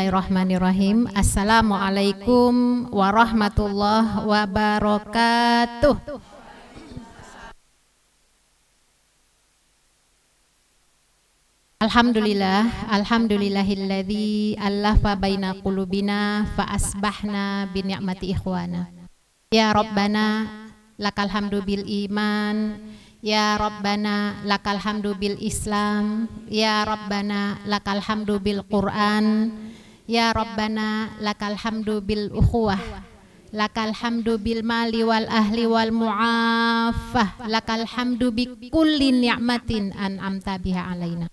Bismillahirrahmanirrahim. Assalamualaikum warahmatullahi wabarakatuh. Alhamdulillahilladzi allafa baina qulubina fa asbahna bi ni'mati ikhwana. Ya Rabbana lakal hamdu bil iman. Ya Rabbana lakal hamdu bil Islam. Ya Rabbana lakal hamdu bil Quran. Ya Rabbana lakal hamdu bil ukhuwah. Lakal hamdu bil mali wal ahli wal mu'afah. Lakal hamdu bi kulli ni'matin an'amta biha alaina.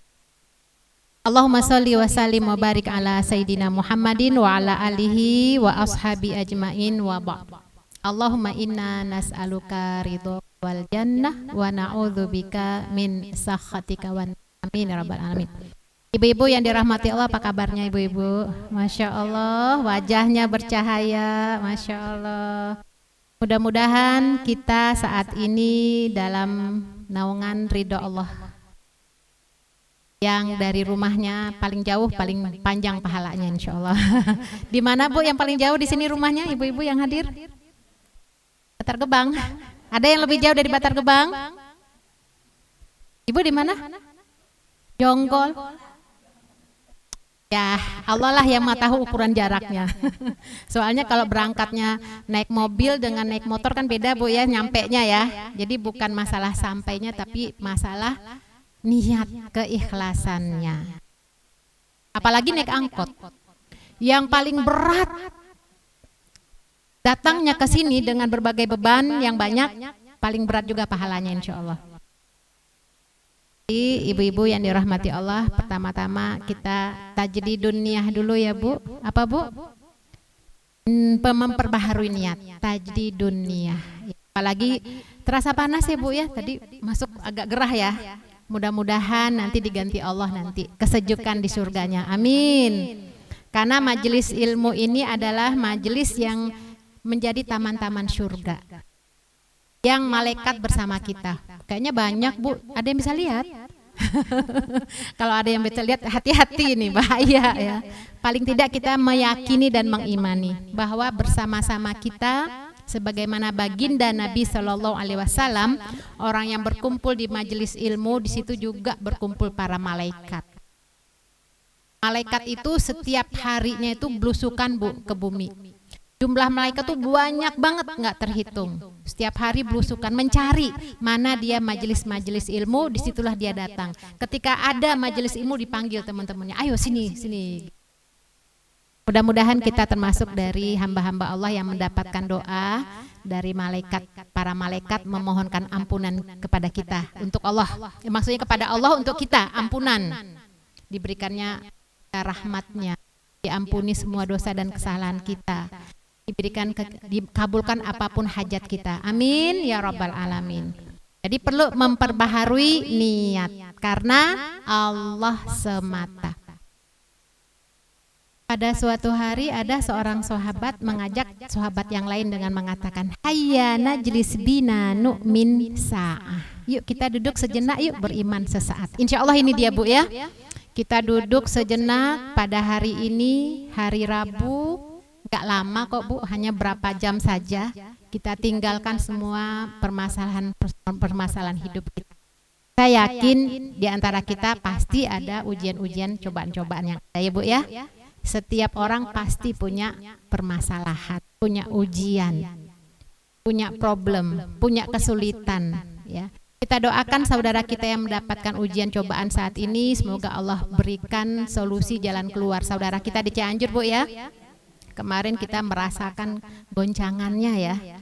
Allahumma sholli wa sallim wa barik ala Sayyidina Muhammadin wa ala alihi wa ashabi ajmain wa ba'd. Allahumma inna nas'aluka ridho wal jannah wa na'udzubika min sakhatika wa amin ya rabbal alamin. Ibu-ibu yang dirahmati Allah, apa kabarnya ibu-ibu? Masya Allah, wajahnya bercahaya, Masya Allah. Mudah-mudahan kita saat ini dalam naungan ridho Allah, yang dari rumahnya paling jauh, paling panjang pahalanya insya Allah. Di mana Bu yang paling jauh di sini rumahnya, ibu-ibu yang hadir? Bantar Gebang. Ada yang lebih jauh dari Bantar Gebang? Ibu di mana? Jonggol. Ya, Allah lah yang tahu ukuran jaraknya. Soalnya kalau berangkatnya naik mobil dengan naik motor kan beda Bu ya, nyampenya ya. Jadi bukan masalah sampainya tapi masalah niat keikhlasannya. Apalagi naik angkot. Yang paling berat datangnya ke sini dengan berbagai beban yang banyak, paling berat juga pahalanya insya Allah. Ibu-ibu yang dirahmati Allah, pertama-tama kita tajdidun niyah dulu ya Bu. Apa Bu? Memperbaharui niat, tajdidun niyah. Apalagi terasa panas ya Bu ya, tadi masuk agak gerah ya. Mudah-mudahan nanti diganti Allah nanti kesejukan di surganya, amin. Karena majelis ilmu ini adalah majelis yang menjadi taman-taman surga yang malaikat bersama kita. Kayaknya banyak Bu, ada yang bisa lihat? Kalau ada yang bisa lihat, hati-hati ini bahaya ya. Paling tidak kita meyakini dan mengimani bahwa bersama-sama kita sebagaimana baginda Nabi Shallallahu Alaihi Wasallam, orang yang berkumpul di majelis ilmu, di situ juga berkumpul para malaikat. Malaikat itu setiap harinya itu belusukan Bu ke bumi. Jumlah malaikat tuh banyak banget, nggak terhitung. Setiap hari belusukan mencari mana dia majelis-majelis ilmu, disitulah dia datang. Ketika ada majelis ilmu dipanggil teman-temannya, ayo sini, sini. Mudah-mudahan kita termasuk dari hamba-hamba Allah yang mendapatkan doa dari malaikat, para malaikat memohonkan ampunan kepada kita untuk Allah. Maksudnya kepada Allah untuk kita, ampunan. Diberikannya rahmatnya, diampuni semua dosa dan kesalahan kita. Dikabulkan apapun hajat kita, amin ya rabbal alamin. Jadi perlu memperbaharui niat karena Allah semata. Pada suatu hari ada seorang sahabat mengajak sahabat yang lain dengan mengatakan, hayya najlis bina nu'min sa'ah. Yuk kita duduk sejenak, yuk beriman sesaat. Insya Allah ini dia Bu ya. Kita duduk sejenak pada hari ini, hari Rabu. Gak lama kok Bu, hanya berapa jam saja. Kita tinggalkan semua permasalahan hidup kita. Saya yakin di antara kita pasti ada ujian-ujian, cobaan-cobaan yang ada ya Bu ya. Setiap orang pasti punya permasalahan, punya ujian, punya problem, punya kesulitan ya. Kita doakan saudara kita yang mendapatkan ujian cobaan saat ini, semoga Allah berikan solusi jalan keluar. Saudara kita di Cianjur Bu ya. Kemarin kita merasakan goncangannya ya.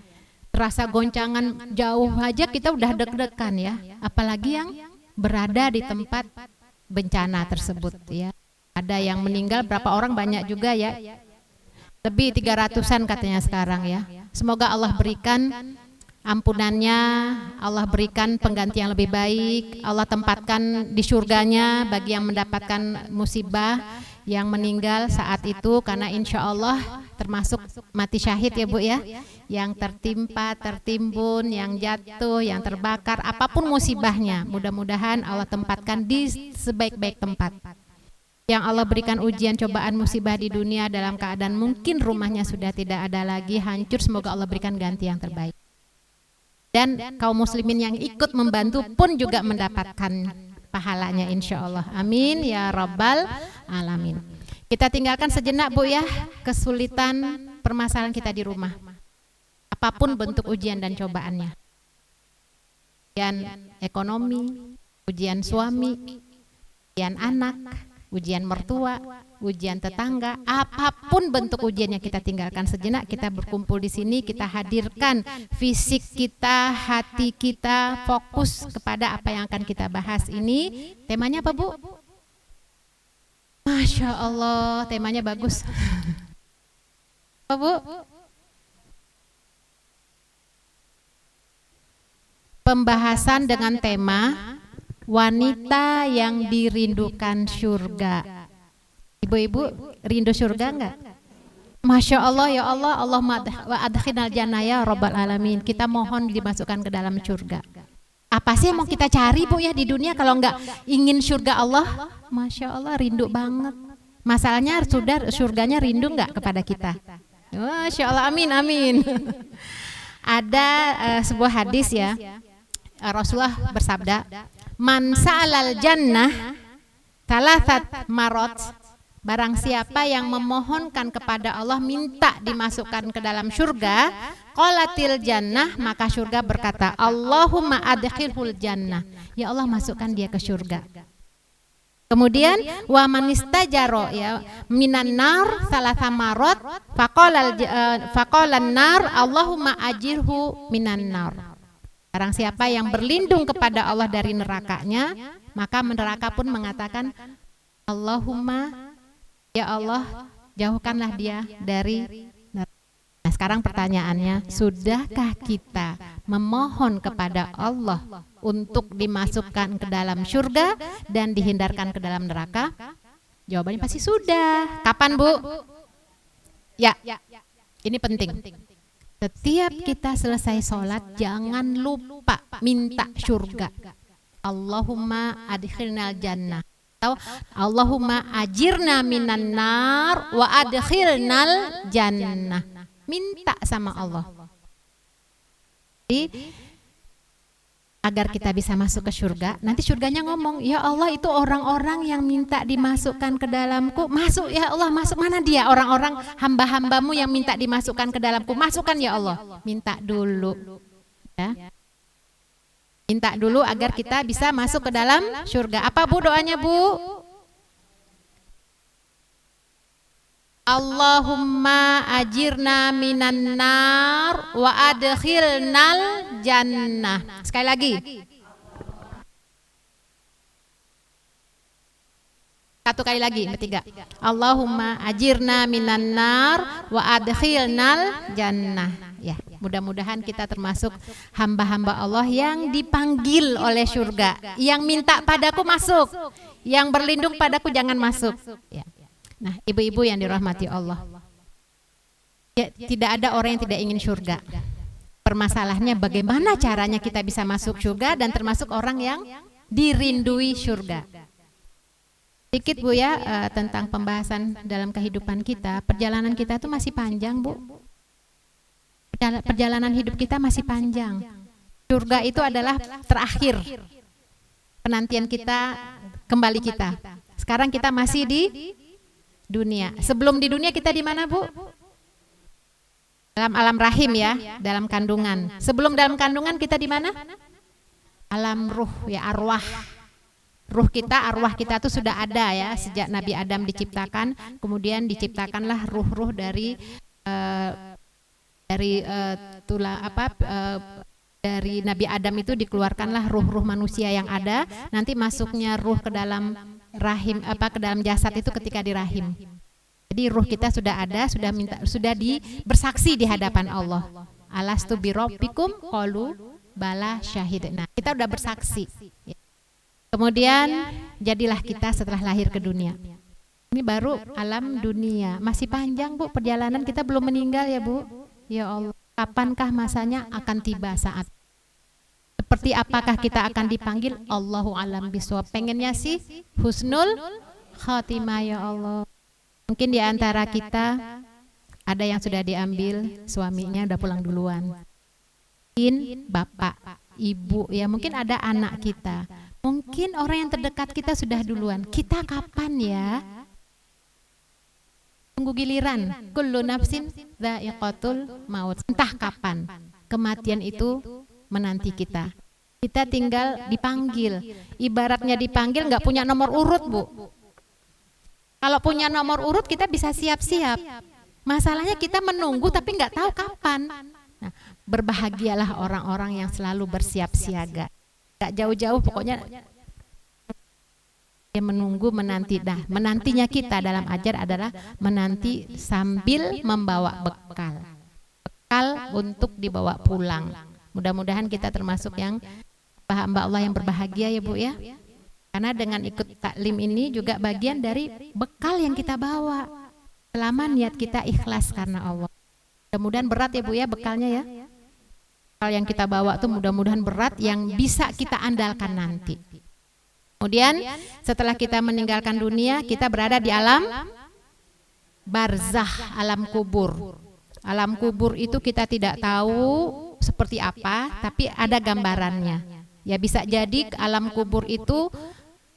Terasa goncangan jauh aja kita udah deg-degan ya. Apalagi yang berada di tempat bencana tersebut ya. Ada yang meninggal berapa orang, banyak juga ya. Lebih 300-an katanya sekarang ya. Semoga Allah berikan ampunannya, Allah berikan pengganti yang lebih baik, Allah tempatkan di surganya bagi yang mendapatkan musibah, yang meninggal saat itu, karena insya Allah termasuk mati syahid ya Bu ya, yang tertimpa, tertimbun, yang jatuh, yang terbakar, apapun musibahnya, mudah-mudahan Allah tempatkan di sebaik-baik tempat. yang Allah berikan ujian, cobaan, musibah di dunia dalam keadaan mungkin rumahnya sudah tidak ada lagi, hancur, semoga Allah berikan ganti yang terbaik. Dan kaum muslimin yang ikut membantu pun juga mendapatkan pahalanya insya Allah. Amin ya rabbal alamin. Kita tinggalkan sejenak Bu ya kesulitan permasalahan kita di rumah. Apapun bentuk ujian dan cobaannya. Ujian ekonomi, ujian suami, ujian anak, ujian mertua, ujian tetangga, apapun bentuk ujiannya kita tinggalkan sejenak, kita berkumpul di sini, kita hadirkan fisik kita, hati kita, fokus kepada apa yang akan kita bahas ini. Temanya apa Bu? Masya Allah, temanya bagus. Apa Bu? Pembahasan dengan tema wanita yang dirindukan surga. Ibu-ibu rindu surga enggak? Masya Allah ya Allah, Allahumma adkhilnal jannah ya rabbal alamin. Kita mohon dimasukkan ke dalam surga. Apa sih yang mau kita cari Bu ya di dunia kalau enggak ingin surga Allah? Masya Allah rindu banget. Masalahnya sudah surganya rindu enggak kepada kita? Masya Allah, amin amin. Ada sebuah hadis ya. Rasulullah bersabda, "Man sa'alal jannah talathat marot." Barang siapa yang memohonkan kepada Allah minta dimasukkan ke dalam surga, qalatil jannah, maka surga berkata, "Allahumma adkhilhul jannah." Ya Allah, masukkan dia ke surga. Kemudian wa man istajaro ya minan nar salatha marot faqalan nar Allahumma ajirhu minan nar. Barang siapa yang berlindung kepada Allah dari nerakanya, maka neraka pun mengatakan, Allahumma, ya Allah, jauhkanlah dia dari neraka. Nah, sekarang pertanyaannya, sudahkah kita memohon kepada Allah untuk dimasukkan ke dalam surga dan dihindarkan ke dalam neraka? Jawabannya pasti sudah. Kapan Bu? Ya, ini penting. Setiap kita selesai sholat, jangan lupa minta surga. Allahumma adkhilnal jannah. Atau Allahumma ajirna minan nar wa adkhilnal jannah. Minta sama Allah. Jadi, agar kita bisa masuk ke surga, nanti surganya ngomong, ya Allah itu orang-orang yang minta dimasukkan ke dalamku, masuk ya Allah, masuk. Mana dia orang-orang hamba-hambamu yang minta dimasukkan ke dalamku, masukkan ya Allah. Minta dulu ya. Minta dulu agar kita bisa masuk ke dalam surga. Apa Bu doanya Bu? Allahumma ajirna minan nar wa adkhilnal jannah. Sekali lagi. Satu kali lagi, ketiga. Allahumma ajirna minan nar wa adkhilnal jannah. Ya, mudah-mudahan kita termasuk hamba-hamba Allah yang dipanggil oleh surga. Yang minta padaku masuk, yang berlindung padaku jangan masuk. Ya. Nah, ibu-ibu yang dirahmati Allah, ya, tidak ada orang yang tidak ingin surga. Permasalahannya bagaimana caranya kita bisa masuk surga dan termasuk orang yang dirindui surga. Sedikit Bu ya tentang pembahasan dalam kehidupan kita. Perjalanan kita itu masih panjang Bu. Perjalanan hidup kita masih panjang. Surga itu adalah terakhir penantian kita, kembali kita. Sekarang kita masih di dunia. Sebelum di dunia kita di mana Bu? Dalam alam rahim ya, dalam kandungan. Sebelum dalam kandungan kita di mana? Alam ruh ya, arwah. Ruh kita, arwah kita itu sudah ada ya sejak Nabi Adam diciptakan. Kemudian diciptakanlah ruh-ruh dari dari Nabi Adam itu dikeluarkanlah ruh-ruh manusia yang ada. Nanti masuknya ruh ke dalam rahim ke dalam jasad itu ketika di rahim. Jadi ruh kita sudah ada, sudah bersaksi di hadapan Allah. Alastu birabbikum qalu bala syahidna. Kita sudah bersaksi. Kemudian jadilah kita setelah lahir ke dunia. Ini baru alam dunia. Masih panjang Bu perjalanan, kita belum meninggal ya Bu. Ya Allah, kapankah masanya akan tiba saat? Seperti apakah kita akan dipanggil? Allahu alam bisawab. Pengennya sih husnul khatimah ya Allah. Mungkin di antara kita ada yang sudah diambil suaminya udah pulang duluan. Mungkin bapak, ibu, ya mungkin ada anak kita. Mungkin orang yang terdekat kita sudah duluan. Kita kapan ya? Tunggu giliran. Kullu nafsin dha'iqatul maut. Entah kapan kematian itu menanti kita. Kita tinggal dipanggil. Ibaratnya dipanggil nggak punya nomor urut, Bu. Kalau punya nomor urut kita bisa siap-siap. Masalahnya kita menunggu tapi nggak tahu kapan. Nah, berbahagialah orang-orang yang selalu bersiap siaga. Nggak jauh-jauh pokoknya dia menunggu menanti. Nah, menantinya kita dalam ajar adalah menanti sambil membawa bekal. Bekal untuk dibawa pulang. Mudah-mudahan kita termasuk yang hamba Allah yang berbahagia ya Bu ya. Karena dengan ikut taklim ini juga bagian dari bekal yang kita bawa. Selama niat kita ikhlas karena Allah. Mudah-mudahan berat ya Bu ya bekalnya ya. Bekal yang kita bawa tuh mudah-mudahan berat yang bisa kita andalkan nanti. Kemudian setelah kita meninggalkan dunia, kita berada di alam barzah, alam kubur. Alam kubur itu kita tidak tahu seperti apa, tapi ada gambarannya. Ya bisa jadi alam kubur itu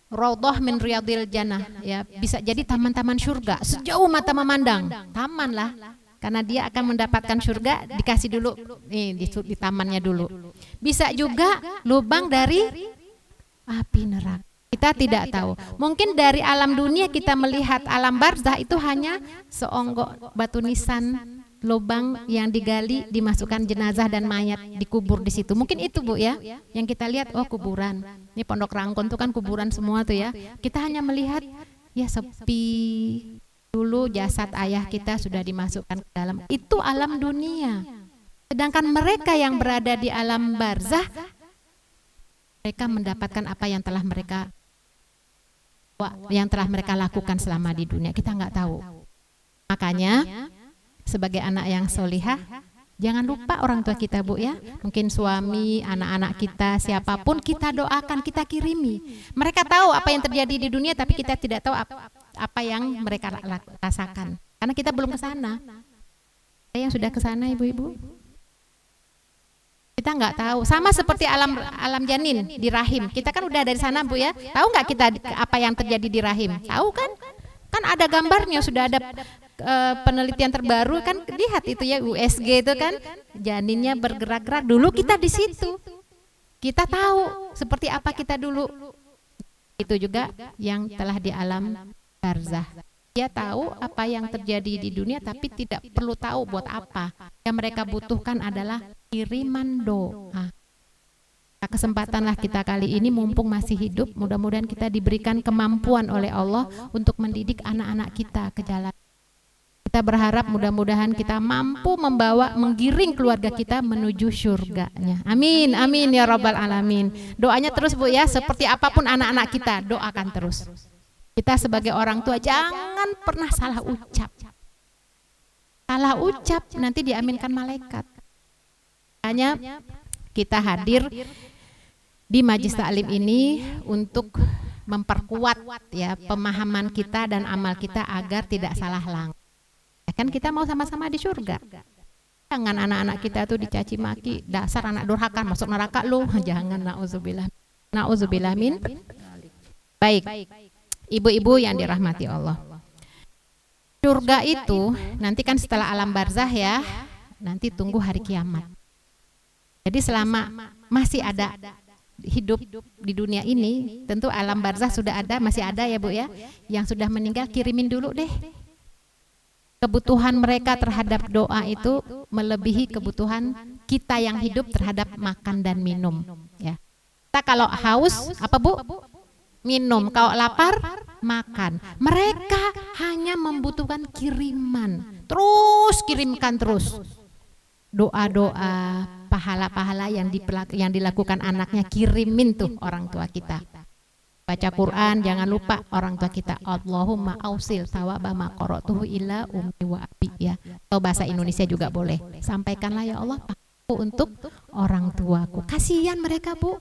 raudhah min riyadil jannah, ya bisa jadi taman-taman surga sejauh mata memandang, taman lah, karena dia akan mendapatkan surga dikasih dulu nih di tamannya dulu. Bisa juga lubang dari api neraka, kita tidak tahu. Mungkin dari alam dunia kita melihat alam barzah itu hanya seonggok batu nisan, lubang yang digali, dimasukkan jenazah dan mayat dikubur di situ. Mungkin itu Bu ya, yang kita lihat, oh kuburan. Ini Pondok Rangkon tuh kan kuburan semua tuh ya. Kita hanya melihat ya sepi. Dulu jasad ayah kita sudah dimasukkan ke dalam. Itu alam dunia. Sedangkan mereka yang berada di alam barzah, mereka mendapatkan apa yang telah mereka lakukan selama di dunia. Kita nggak tahu. Makanya sebagai anak yang solihah, jangan lupa orang tua kita Bu ya. Mungkin suami, anak-anak kita, siapapun kita doakan, kita kirimi. Mereka tahu apa yang terjadi di dunia, tapi kita tidak tahu apa yang mereka rasakan. Karena kita belum ke sana. Ada yang sudah ke sana ibu-ibu? Kita nggak tahu. Sama seperti alam janin di rahim. Kita kan udah dari sana Bu ya. Tahu nggak kita apa yang terjadi di rahim? Tahu kan? Kan ada gambarnya, sudah ada penelitian terbaru kan, lihat itu ya USG itu kan janinnya bergerak-gerak. Dulu kita di situ, kita tahu seperti apa kita dulu. Itu juga yang telah di alam barzah. Dia tahu apa yang terjadi di dunia tapi tidak perlu tahu buat apa. Yang mereka butuhkan adalah kiriman doa. Kesempatanlah kita kali ini mumpung masih hidup, mudah-mudahan kita diberikan kemampuan oleh Allah untuk mendidik anak-anak kita ke jalan. Kita berharap mudah-mudahan kita mampu menggiring keluarga kita menuju surganya. Amin, amin ya rabbal alamin. Doanya terus Bu ya, seperti apapun anak-anak kita, doakan terus. Kita sebagai orang tua jangan pernah salah ucap. Salah ucap nanti diaminkan malaikat. Hanya kita hadir di Majlis Taklim ini untuk memperkuat ya pemahaman kita dan amal kita agar tidak salah langkah. Kan kita mau sama-sama di surga. Jangan anak-anak kita tuh dicaci maki, dasar anak durhaka masuk neraka lu. Jangan, nauzubillah. Nauzubillah min. Baik. Ibu-ibu yang dirahmati Allah. Surga itu nanti kan setelah alam barzah ya, nanti tunggu hari kiamat. Jadi selama masih ada hidup di dunia ini, tentu alam barzah sudah ada, masih ada ya Bu ya. Yang sudah meninggal kirimin dulu deh. Kebutuhan mereka terhadap doa itu melebihi kebutuhan kita yang hidup terhadap makan dan minum ya. Kita kalau haus apa Bu? Minum. Kalau lapar makan. Mereka hanya membutuhkan kiriman. Terus kirimkan terus. Doa-doa, pahala-pahala yang dilakukan anaknya, kirimin tuh orang tua kita. Baca Quran, jangan lupa orang tua kita, Allahumma ausil thawaba ma qara'tuhu ila ummi wa abi ya. Atau bahasa Indonesia juga boleh. Sampaikanlah ya Allah untuk orang tuaku. Kasihan mereka Bu.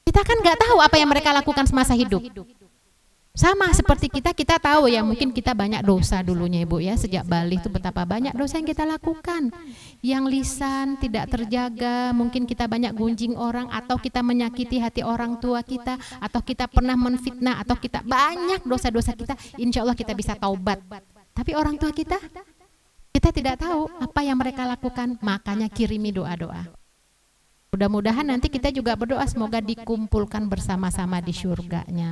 Kita kan nggak tahu apa yang mereka lakukan semasa hidup. Sama seperti kita tahu ya, mungkin kita banyak dosa dulunya Ibu ya, sejak balik itu betapa banyak dosa yang kita lakukan. Yang lisan tidak terjaga, mungkin kita banyak gunjing orang, atau kita menyakiti hati orang tua kita, atau kita pernah menfitnah, atau kita banyak dosa-dosa kita. Insya Allah kita bisa taubat. Tapi orang tua kita tidak tahu apa yang mereka lakukan, makanya kirimi doa-doa. Mudah-mudahan nanti kita juga berdoa semoga dikumpulkan bersama-sama di surganya.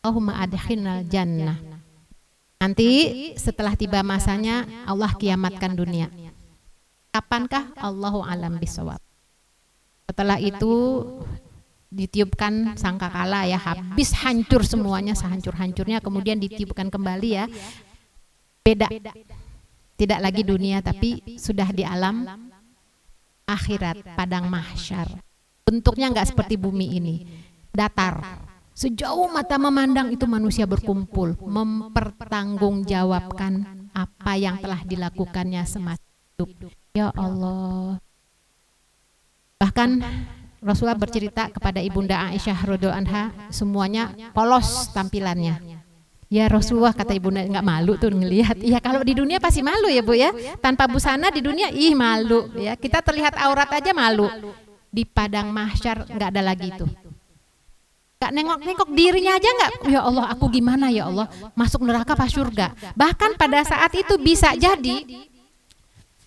Allahumma adkhilnal jannah. Nanti setelah tiba masanya Allah kiamatkan dunia. Kapankah? Allahu alam bisawab. Setelah itu ditiupkan sangkakala ya, habis hancur semuanya, sehancur-hancurnya, kemudian ditiupkan kembali ya. Beda. Tidak lagi dunia tapi sudah di alam akhirat, padang mahsyar. Bentuknya enggak seperti bumi ini. Datar. Sejauh mata memandang itu manusia berkumpul mempertanggungjawabkan apa yang telah dilakukannya semasa hidup. Ya Allah. Bahkan Rasulullah bercerita kepada Ibunda Aisyah radhiyallahu anha, semuanya polos tampilannya. Ya Rasulullah, kata Ibunda, enggak malu tuh ngelihat. Ya kalau di dunia pasti malu ya Bu ya. Tanpa busana di dunia malu ya. Kita terlihat aurat aja malu. Di padang mahsyar enggak ada lagi itu. Gak nengok-nengok dirinya aja nggak, ya Allah aku gimana ya Allah, masuk neraka pas surga. Bahkan pada saat itu bisa jadi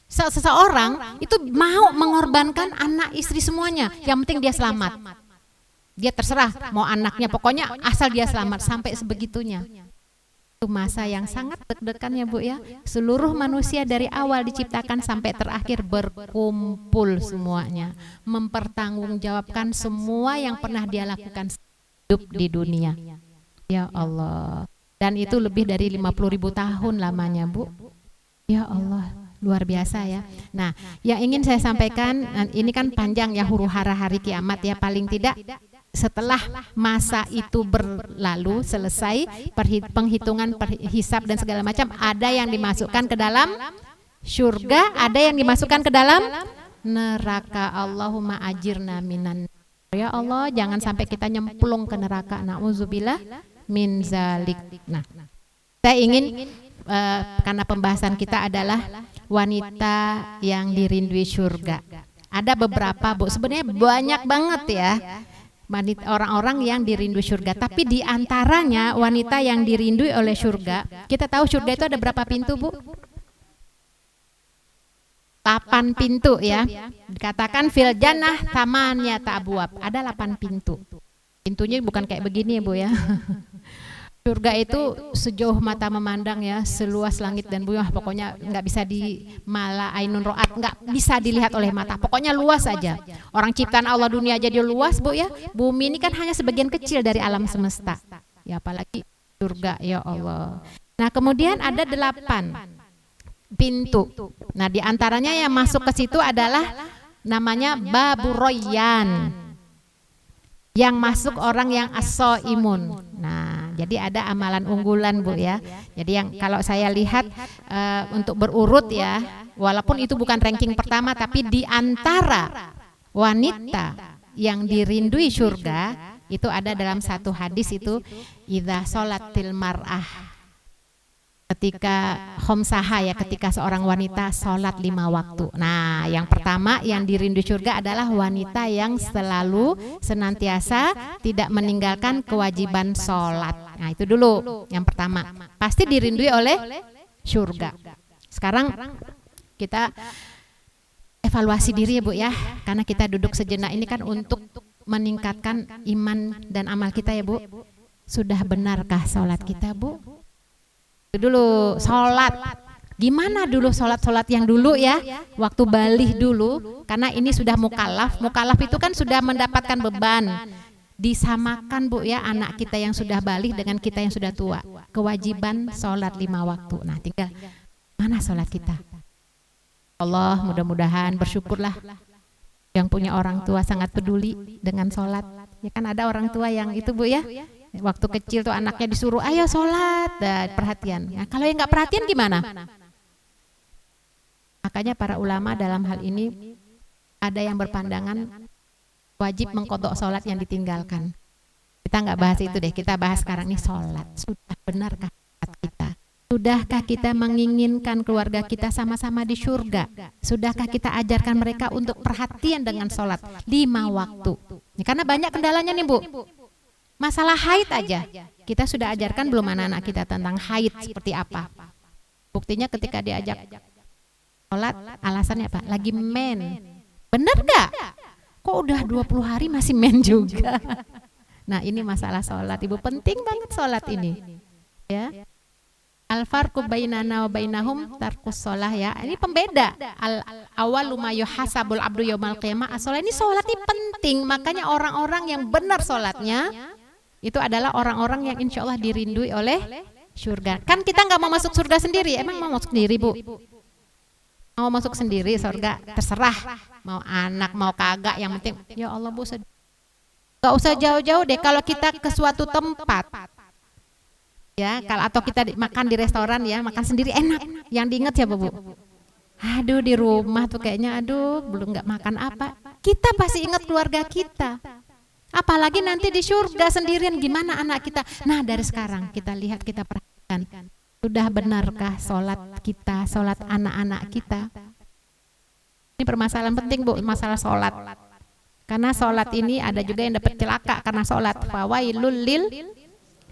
seseorang itu mau mengorbankan anak istri semuanya, yang penting dia selamat. Dia terserah mau anaknya, pokoknya asal dia selamat, sampai sebegitunya. Itu masa yang sangat deg-degan ya Bu ya. Seluruh manusia dari awal diciptakan sampai terakhir berkumpul semuanya, mempertanggungjawabkan semua yang pernah dia lakukan hidup di dunia. Ya Allah. Dan itu lebih dari 50.000 tahun lamanya Bu. Ya Allah, luar biasa ya. Nah, yang ingin saya sampaikan, ini kan panjang ya huru-hara hari kiamat ya, paling tidak setelah masa itu berlalu, selesai penghitungan, hisab dan segala macam, ada yang dimasukkan ke dalam surga, ada yang dimasukkan ke dalam neraka. Allahumma ajirna minan. Ya Allah, jangan sampai kita nyemplung ke neraka. Nauzubillah min zalik. Nah, saya ingin karena pembahasan kita adalah wanita yang dirindui surga. Ada beberapa Bu, sebenarnya banyak banget ya orang-orang yang dirindui surga. Tapi diantaranya wanita yang dirindui oleh surga, kita tahu surga itu ada berapa pintu Bu? 8 pintu ya. Dikatakan fil jannah tamannya ta'abwab. Ada 8 pintu. Pintunya bukan kayak begini ya Bu ya. Surga itu sejauh mata memandang ya, seluas langit dan bumi, pokoknya nggak bisa di mala ainun ro'at, nggak bisa dilihat oleh mata. Pokoknya luas aja. Orang ciptaan Allah dunia jadi luas Bu ya. Bumi ini kan hanya sebagian kecil dari alam semesta. Ya apalagi surga ya Allah. Nah, kemudian ada 8 pintu. Nah, diantaranya yang masuk ke situ adalah namanya Babur Royan. Yang masuk orang yang as-shaimun. Nah, jadi ada amalan unggulan Bu ya. Jadi yang kalau saya lihat untuk berurut ya, walaupun itu bukan ranking pertama, tapi di antara wanita yang dirindui surga itu ada dalam satu hadis itu idza sholatil mar'ah. Ketika khomsaha ya, ketika seorang wanita sholat 5 waktu. Nah, yang pertama yang dirindui surga adalah wanita yang selalu senantiasa tidak meninggalkan kewajiban sholat. Nah, itu dulu yang pertama. Pasti dirindui oleh surga. Sekarang kita evaluasi diri ya Bu ya, karena kita duduk sejenak ini kan untuk meningkatkan iman dan amal kita ya Bu. Sudah benarkah sholat kita Bu? Dulu sholat, gimana dulu sholat yang dulu ya, waktu balih dulu, karena ini sudah mukallaf. Mukallaf itu kan sudah mendapatkan beban, disamakan Bu ya, anak kita yang sudah balih dengan kita yang sudah tua, kewajiban sholat 5 waktu. Nah, tinggal mana sholat kita? Allah, mudah-mudahan bersyukurlah yang punya orang tua sangat peduli dengan sholat. Ya kan ada orang tua yang itu Bu ya, waktu kecil tuh anaknya disuruh ayo sholat, perhatian. Nah, kalau yang nggak perhatian gimana? Makanya para ulama dalam hal ini ada yang berpandangan wajib mengqadha sholat yang ditinggalkan. Kita nggak bahas itu deh, kita bahas sekarang nih sholat. Sudah benarkah kita? Sudahkah kita menginginkan keluarga kita sama-sama di surga? Sudahkah kita ajarkan mereka untuk perhatian dengan sholat 5 waktu? Ini karena banyak kendalanya nih Bu. Masalah haid aja, kita sudah ajarkan belum anak-anak kita tentang haid seperti apa? Buktinya ketika diajak sholat, alasannya apa? Lagi men. Bener gak? Kok udah 20 hari masih men juga? Nah ini masalah sholat Ibu, penting banget sholat ini ya. Al-farqu bainana wa bainahum tarkus sholah ya. Ini pembeda. Al-awalu ma yuhasabul abdu yaumal qiyamah as-sholah. Ini sholat ini penting, makanya orang-orang yang benar sholatnya itu adalah orang-orang yang insya Allah dirindui oleh surga. Kan kita nggak mau masuk surga sendiri, emang mau masuk sendiri Bu? Mau masuk sendiri surga terserah, mau anak mau kagak, yang penting ya Allah Bu. Gak usah jauh-jauh deh, kalau kita ke suatu tempat ya, kalau atau kita makan di restoran ya, makan sendiri enak, yang diinget ya Bu. Aduh di rumah tuh kayaknya aduh belum nggak makan apa, kita pasti ingat keluarga kita. Apalagi nanti di surga sendirian gimana anak kita. Nah dari sekarang kita lihat, kita perhatikan, sudah benarkah sholat kita, sholat anak-anak kita. Ini permasalahan penting Bu, masalah sholat. Karena sholat ini ada juga yang dapat celaka karena sholat. Fawailul lil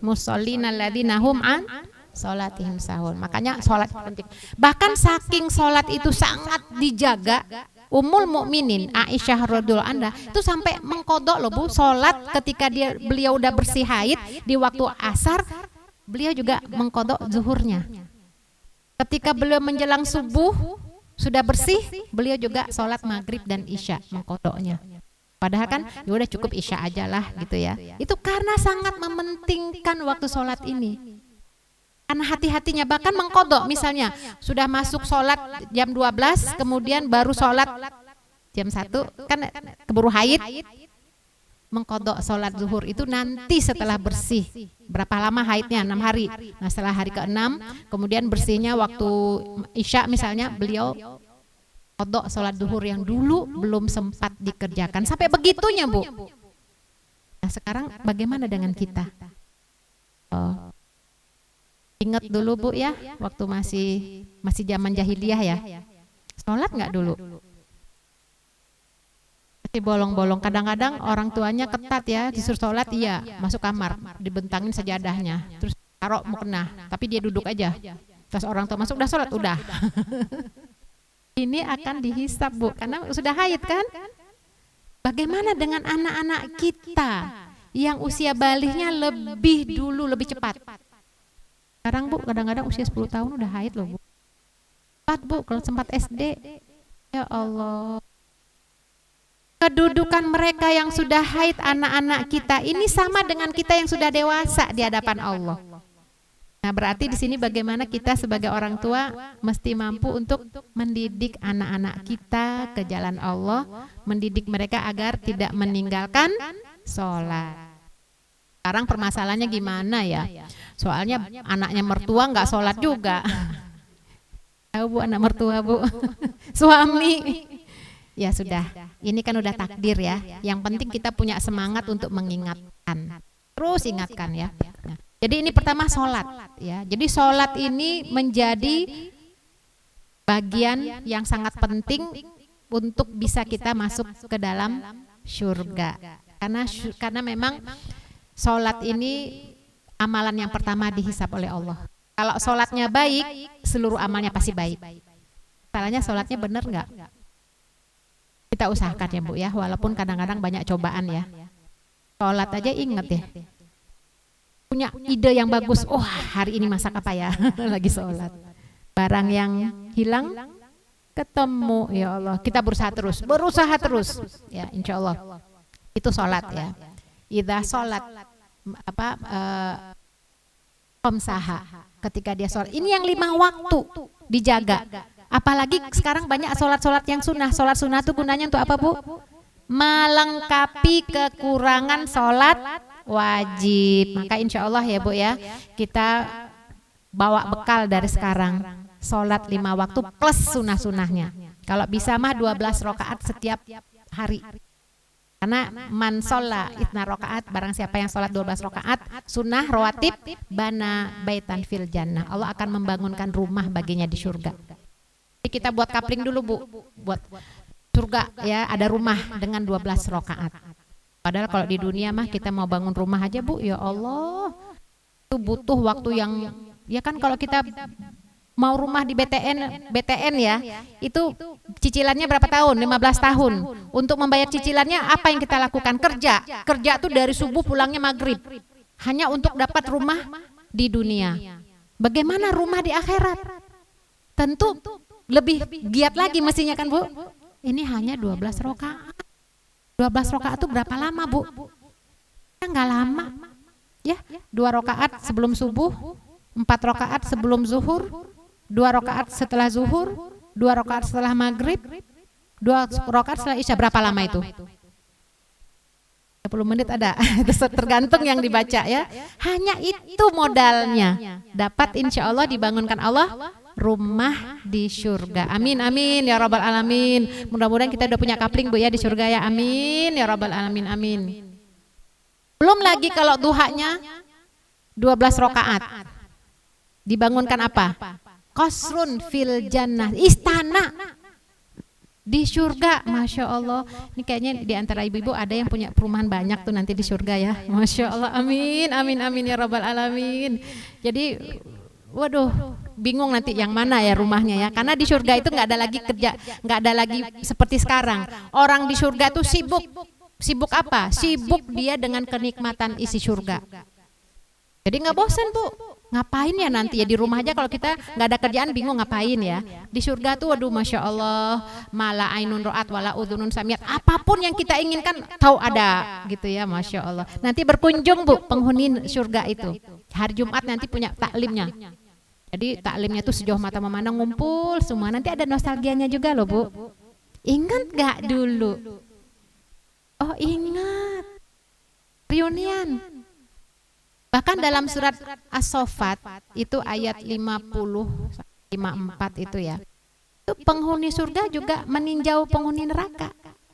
musallin alladzina hum an sholatihim sahun. Makanya sholat penting. Bahkan saking sholat itu sangat dijaga, Ummul Mukminin Aisyah radhiyallahu anha itu sampai mengkodok loh Bu, sholat ketika beliau udah bersih haid di waktu asar, beliau juga mengkodok zuhurnya. Ketika beliau menjelang subuh sudah bersih, beliau juga sholat maghrib dan isya mengkodoknya. Padahal kan ya udah cukup isya aja lah gitu ya. Itu karena sangat mementingkan waktu sholat ini. Karena hati-hatinya bahkan mengkodok, misalnya sudah masuk sholat jam 12, kemudian baru sholat jam 1, kan keburu haid, mengkodok sholat zuhur itu nanti setelah bersih. Berapa lama haidnya? 6 hari. Nah setelah hari ke-6, kemudian bersihnya waktu isya misalnya, beliau kodok sholat zuhur yang dulu belum sempat dikerjakan. Sampai begitunya Bu. Nah sekarang bagaimana dengan kita? Ingat dulu Bu ya, waktu masih zaman jahiliyah ya, sholat nggak dulu? Masih bolong-bolong. Kadang-kadang orang tuanya ketat ya, disuruh sholat iya, masuk kamar, dibentangin sajadahnya, terus taruh mukena, tapi dia duduk aja. Terus orang tua masuk, udah sholat, udah. Ini akan dihisab Bu, karena sudah haid kan? Bagaimana dengan anak-anak kita yang usia baliknya lebih dulu, lebih cepat? Sekarang Bu, kadang-kadang usia 10 tahun udah haid loh Bu. Cepat Bu, kalau sempat SD, ya Allah. Kedudukan mereka yang sudah haid, anak-anak kita, ini sama dengan kita yang sudah dewasa di hadapan Allah. Nah berarti di sini bagaimana kita sebagai orang tua mesti mampu untuk mendidik anak-anak kita ke jalan Allah, mendidik mereka agar tidak meninggalkan sholat. Sekarang permasalahannya gimana ya? Soalnya anaknya mertua nggak sholat juga. Tahu Bu anak mertua Bu? Suami. Ya sudah, ini kan udah takdir ya. Yang penting kita punya semangat untuk mengingatkan. Terus ingatkan ya. Nah, jadi ini pertama sholat ya. Jadi sholat ini menjadi bagian yang sangat penting untuk bisa kita masuk ke dalam surga. Karena memang sholat ini amalan yang pertama dihisab oleh Allah. Kalau sholatnya baik, seluruh amalnya pasti baik. Salahnya sholatnya benar nggak? Kita usahakan ya Bu ya, walaupun kadang-kadang banyak cobaan ya. Sholat aja ingat ya. Punya ide yang bagus, oh hari ini masak apa ya, lagi sholat. Barang yang hilang ketemu, ya Allah. Kita berusaha terus, ya insya Allah. Itu sholat ya. Idza sholat komsaha, ketika dia sholat. Ini yang 5 waktu dijaga. Apalagi sekarang banyak sholat-sholat yang sunnah. Sholat sunnah itu gunanya untuk apa Bu? Melengkapi kekurangan sholat wajib. Maka insya Allah ya Bu ya, kita bawa bekal dari sekarang. Sholat 5 waktu plus sunnah-sunnahnya. Kalau bisa mah 12 rakaat setiap hari. Karena man sholla itna rokaat, barang siapa yang sholat 12 rokaat sunnah rawatib bana baitan fil jannah, Allah akan membangunkan rumah baginya di surga. Jadi kita buat kapling dulu Bu, buat surga ya, ada rumah dengan 12 rokaat. Padahal kalau di dunia mah kita mau bangun rumah aja Bu, ya Allah itu butuh waktu yang, ya kan kalau kita mau rumah di BTN ya, itu cicilannya berapa tahun? 15 tahun. Untuk membayar cicilannya apa yang kita lakukan? Kerja tuh dari subuh pulangnya maghrib. Hanya untuk dapat rumah di dunia. Bagaimana rumah di akhirat? Tentu lebih giat lagi mestinya kan Bu? Ini hanya 12 rakaat. 12 rakaat itu berapa lama Bu? Ya enggak lama. Ya, 2 rakaat sebelum subuh, 4 rakaat sebelum zuhur, 2 rakaat setelah zuhur, 2 rakaat setelah maghrib, 2 rakaat setelah isya. Berapa lama itu? 30 menit ada. Tergantung yang dibaca ya. Hanya itu modalnya. Dapat insya Allah dibangunkan Allah rumah di surga. Amin amin ya rabbal alamin. Mudah-mudahan kita udah punya kapling Bu ya di surga ya. Amin ya rabbal alamin. Amin. Belum lagi kalau duhanya 12 rakaat. Dibangunkan apa? Qasrun fil jannah, istana di surga. Masya Allah. Ini kayaknya di antara ibu-ibu ada yang punya perumahan banyak tuh nanti di surga ya. Masya Allah. Amin amin amin ya rabbal alamin. Jadi waduh, bingung nanti yang mana ya rumahnya ya. Karena di surga itu nggak ada lagi kerja, nggak ada lagi seperti sekarang. Orang di surga tuh sibuk. Sibuk apa? Sibuk dia dengan kenikmatan isi surga. Jadi nggak bosan Bu. Ngapain ya nanti ya di rumah aja, kalau kita nggak ada kerjaan bingung ngapain ya. Di surga tuh waduh Masya Allah, mala ainun ro'at wala udhunun samiat. Apapun yang kita inginkan tahu ada gitu ya, Masya Allah. Nanti berkunjung Bu penghuni surga itu. Hari Jumat nanti punya taklimnya. Jadi taklimnya tuh sejauh mata memandang ngumpul semua. Nanti ada nostalgianya juga loh Bu. Ingat nggak dulu? Oh ingat, reunian. Bahkan dalam surat As-Saffat itu ayat 54 itu ya. Itu penghuni surga juga meninjau penghuni neraka.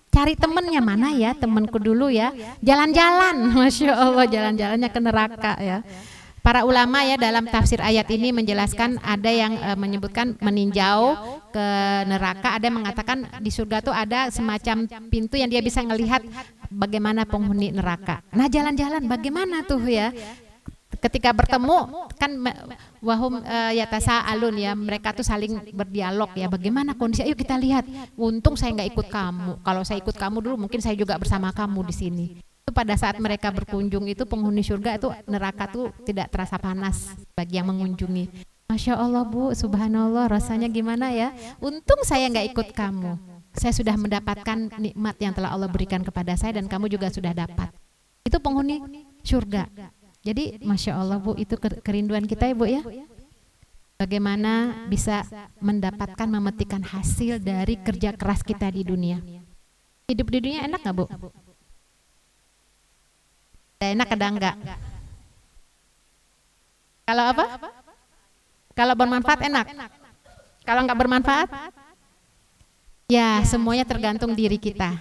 Cari temennya mana ya, temanku dulu ya. Jalan-jalan, Masya Allah, jalan-jalannya ke neraka ya. Para ulama ya dalam tafsir ayat ini menjelaskan, ada yang menyebutkan meninjau ke neraka, ada yang mengatakan di surga tuh ada semacam pintu yang dia bisa ngelihat bagaimana penghuni neraka. Nah jalan-jalan bagaimana tuh ya, ketika bertemu kan wahum yatasaalun ya, mereka tuh saling berdialog ya, bagaimana kondisi, ayo kita lihat. Untung saya nggak ikut kamu, kalau saya ikut kamu dulu mungkin saya juga bersama kamu di sini. Itu pada saat mereka berkunjung itu penghuni surga itu neraka tuh tidak terasa panas bagi yang mengunjungi. Masya Allah Bu, subhanallah, rasanya gimana ya, untung saya nggak ikut kamu, saya sudah mendapatkan nikmat yang telah Allah berikan kepada saya dan kamu juga sudah dapat. Itu penghuni surga. Jadi Masya Allah Bu, itu kerinduan kita ya Bu ya, bagaimana bisa mendapatkan, memetikkan hasil dari kerja keras kita di dunia. Hidup di dunia enak nggak Bu? Enak ada enggak? Kalau apa? Kalau bermanfaat enak. Kalau enggak bermanfaat? Ya, semuanya tergantung diri kita.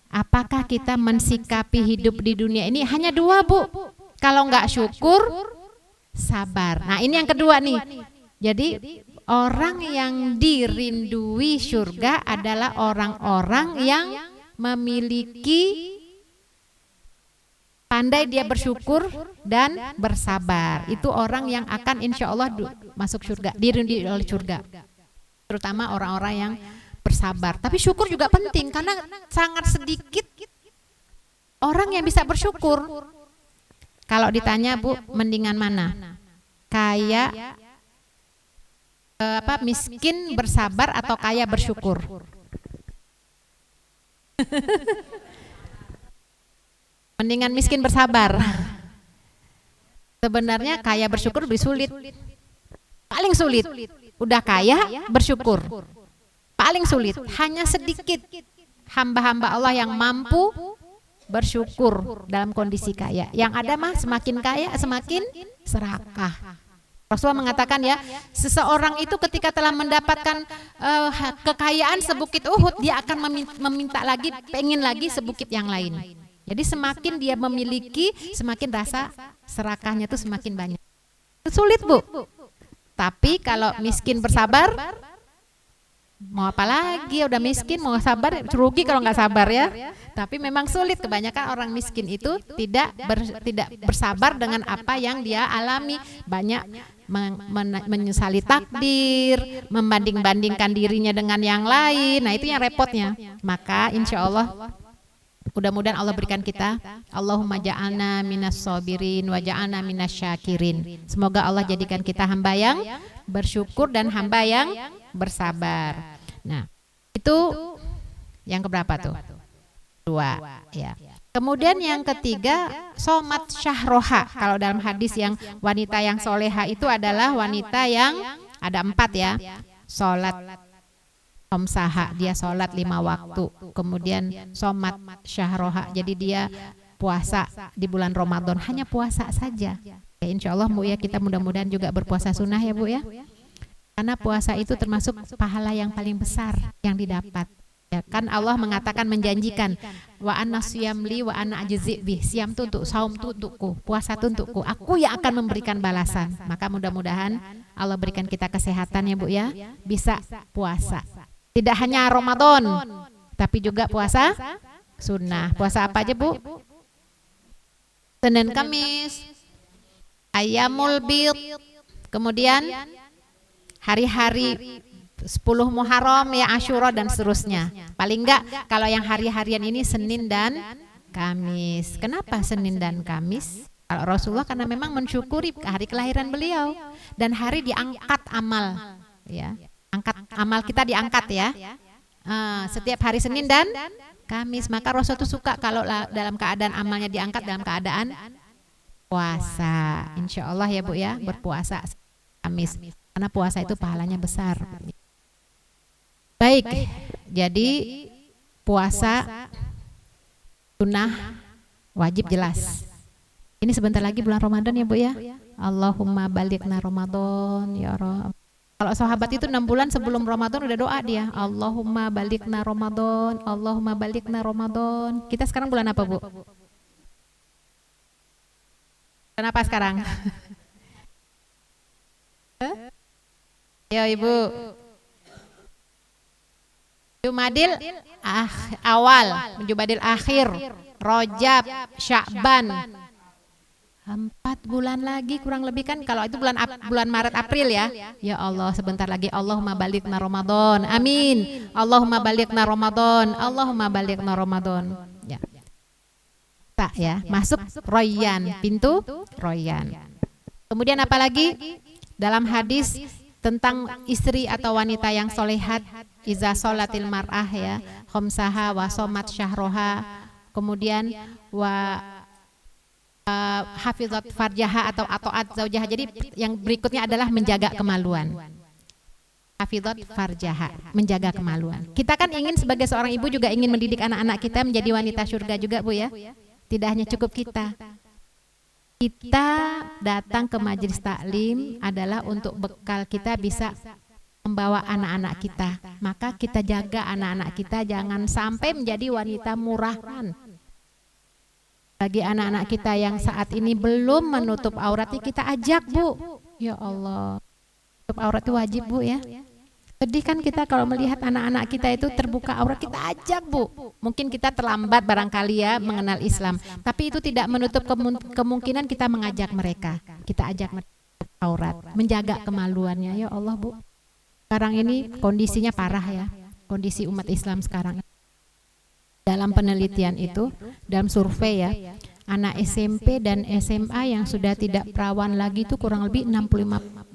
Apakah kita mensikapi hidup di dunia ini? Hanya 2 Bu. Kalau enggak syukur, sabar. Nah, ini yang kedua nih. Jadi orang yang dirindui surga adalah orang-orang yang memiliki, pandai dia bersyukur dan bersabar. Itu orang yang akan insya Allah masuk surga, dirindui oleh surga. Terutama orang-orang yang bersabar. Tapi syukur juga penting karena sangat sedikit orang yang bisa bersyukur. Kalau ditanya Bu, mendingan mana? Kaya miskin bersabar atau kaya bersyukur? Mendingan miskin bersabar. Sebenarnya kaya bersyukur lebih sulit. Paling sulit. Udah kaya bersyukur. Paling sulit. Hanya sedikit hamba-hamba Allah yang mampu bersyukur dalam kondisi kaya. Yang ada mah semakin kaya semakin serakah. Rasulullah mengatakan ya, seseorang itu ketika telah mendapatkan kekayaan sebukit Uhud, dia akan meminta lagi, pengen lagi sebukit yang lain. Jadi semakin dia memiliki, semakin rasa serakahnya itu semakin banyak. Sulit Bu. Tapi kalau miskin bersabar, mau apa lagi, udah miskin mau sabar, rugi kalau nggak sabar ya. Tapi memang sulit, kebanyakan orang miskin itu tidak bersabar dengan apa yang dia alami. Banyak menyesali takdir, membanding-bandingkan dirinya dengan yang lain. Nah itu yang repotnya. Maka insya Allah mudah-mudahan Allah berikan kita, Allahumma ja'alna minas sabirin wa ja'alna minas syakirin. Semoga Allah jadikan kita hamba yang bersyukur dan hamba yang bersabar. Nah itu yang keberapa tuh? 2 ya. Kemudian yang ketiga, somat syahroha. Kalau dalam hadis yang wanita yang soleha itu adalah wanita yang ada 4 ya. Sholat somsaha, dia sholat 5 waktu. Kemudian somat syahroha, jadi dia puasa di bulan Ramadan, hanya puasa saja. Ya, insya Allah Bu ya, kita mudah-mudahan juga berpuasa sunnah ya Bu ya. Karena puasa itu termasuk pahala yang paling besar yang didapat. Ya, kan Allah mengatakan, menjanjikan, wa anna siyamli wa anna ajzi bih. Siam itu untuk, saum itu untukku, puasa itu untukku, aku yang akan memberikan balasan. Maka mudah-mudahan Allah berikan kita kesehatan ya Bu ya, bisa puasa. Tidak hanya Ramadan, tapi juga puasa sunnah. Puasa apa aja Bu? Senin Kamis, Ayyamul Bid, kemudian hari-hari 10 Muharram ya, Asyura dan seterusnya. Paling enggak kalau yang hari-harian ini Senin dan Kamis. Kenapa Senin dan Kamis? Kalau Rasulullah karena memang mensyukuri hari kelahiran beliau dan hari diangkat amal ya. Angkat amal kita diangkat ya. Setiap hari Senin dan Kamis. Maka Rasul itu suka kalau dalam keadaan amalnya diangkat dalam keadaan puasa. Insya Allah ya Bu ya, berpuasa Kamis. Karena puasa itu pahalanya besar. Baik, jadi puasa sunnah wajib jelas. Ini sebentar lagi bulan Ramadan ya Bu ya. Allahumma balighna Ramadan ya Rabb. Kalau sahabat itu 6 bulan sebelum Ramadan udah doa dia, Allahumma balighna Ramadan, Allahumma balighna Ramadan. Kita sekarang bulan apa Bu? Bulan apa sekarang? Ayo Ibu. Jumadil awal, Jumadil akhir, Rajab, Sya'ban. 4 bulan lagi kurang lebih kan, kalau itu bulan Maret April ya. Ya Allah, sebentar lagi. Allahumma balighna Ramadan. Amin. Allahumma balighna Ramadan. Allahumma balighna Ramadan. Ya. Tak ya, masuk Rayyan, pintu Rayyan. Kemudian apalagi dalam hadis tentang istri atau wanita yang solehat, iza sholatil mar'ah ya, khamsaha wa somat syahroha, kemudian wa hafizat farjaha atau atoat zaujaha. Jadi yang berikutnya adalah menjaga kemaluan. Hafizat farjaha, menjaga kemaluan. Kita kan ingin sebagai seorang ibu juga ingin mendidik anak-anak kita menjadi wanita surga juga Bu ya. Tidak hanya cukup kita. Kita datang ke majelis taklim adalah untuk bekal kita bisa membawa anak-anak kita. Maka kita jaga anak-anak kita jangan sampai menjadi wanita murahan. Bagi anak-anak kita yang saat ini belum menutup auratnya, kita ajak Bu. Ya Allah, tutup aurat itu wajib Bu ya. Sedih kan kita kalau melihat anak-anak kita itu terbuka aurat, kita ajak Bu. Mungkin kita terlambat barangkali ya mengenal Islam, tapi itu tidak menutup kemungkinan kita mengajak mereka. Kita ajak mereka aurat, menjaga kemaluannya. Ya Allah Bu, sekarang ini kondisinya parah ya, kondisi umat Islam sekarang. Dalam penelitian itu, dalam survei ya, anak SMP dan SMA yang sudah tidak perawan lagi itu kurang lebih 64%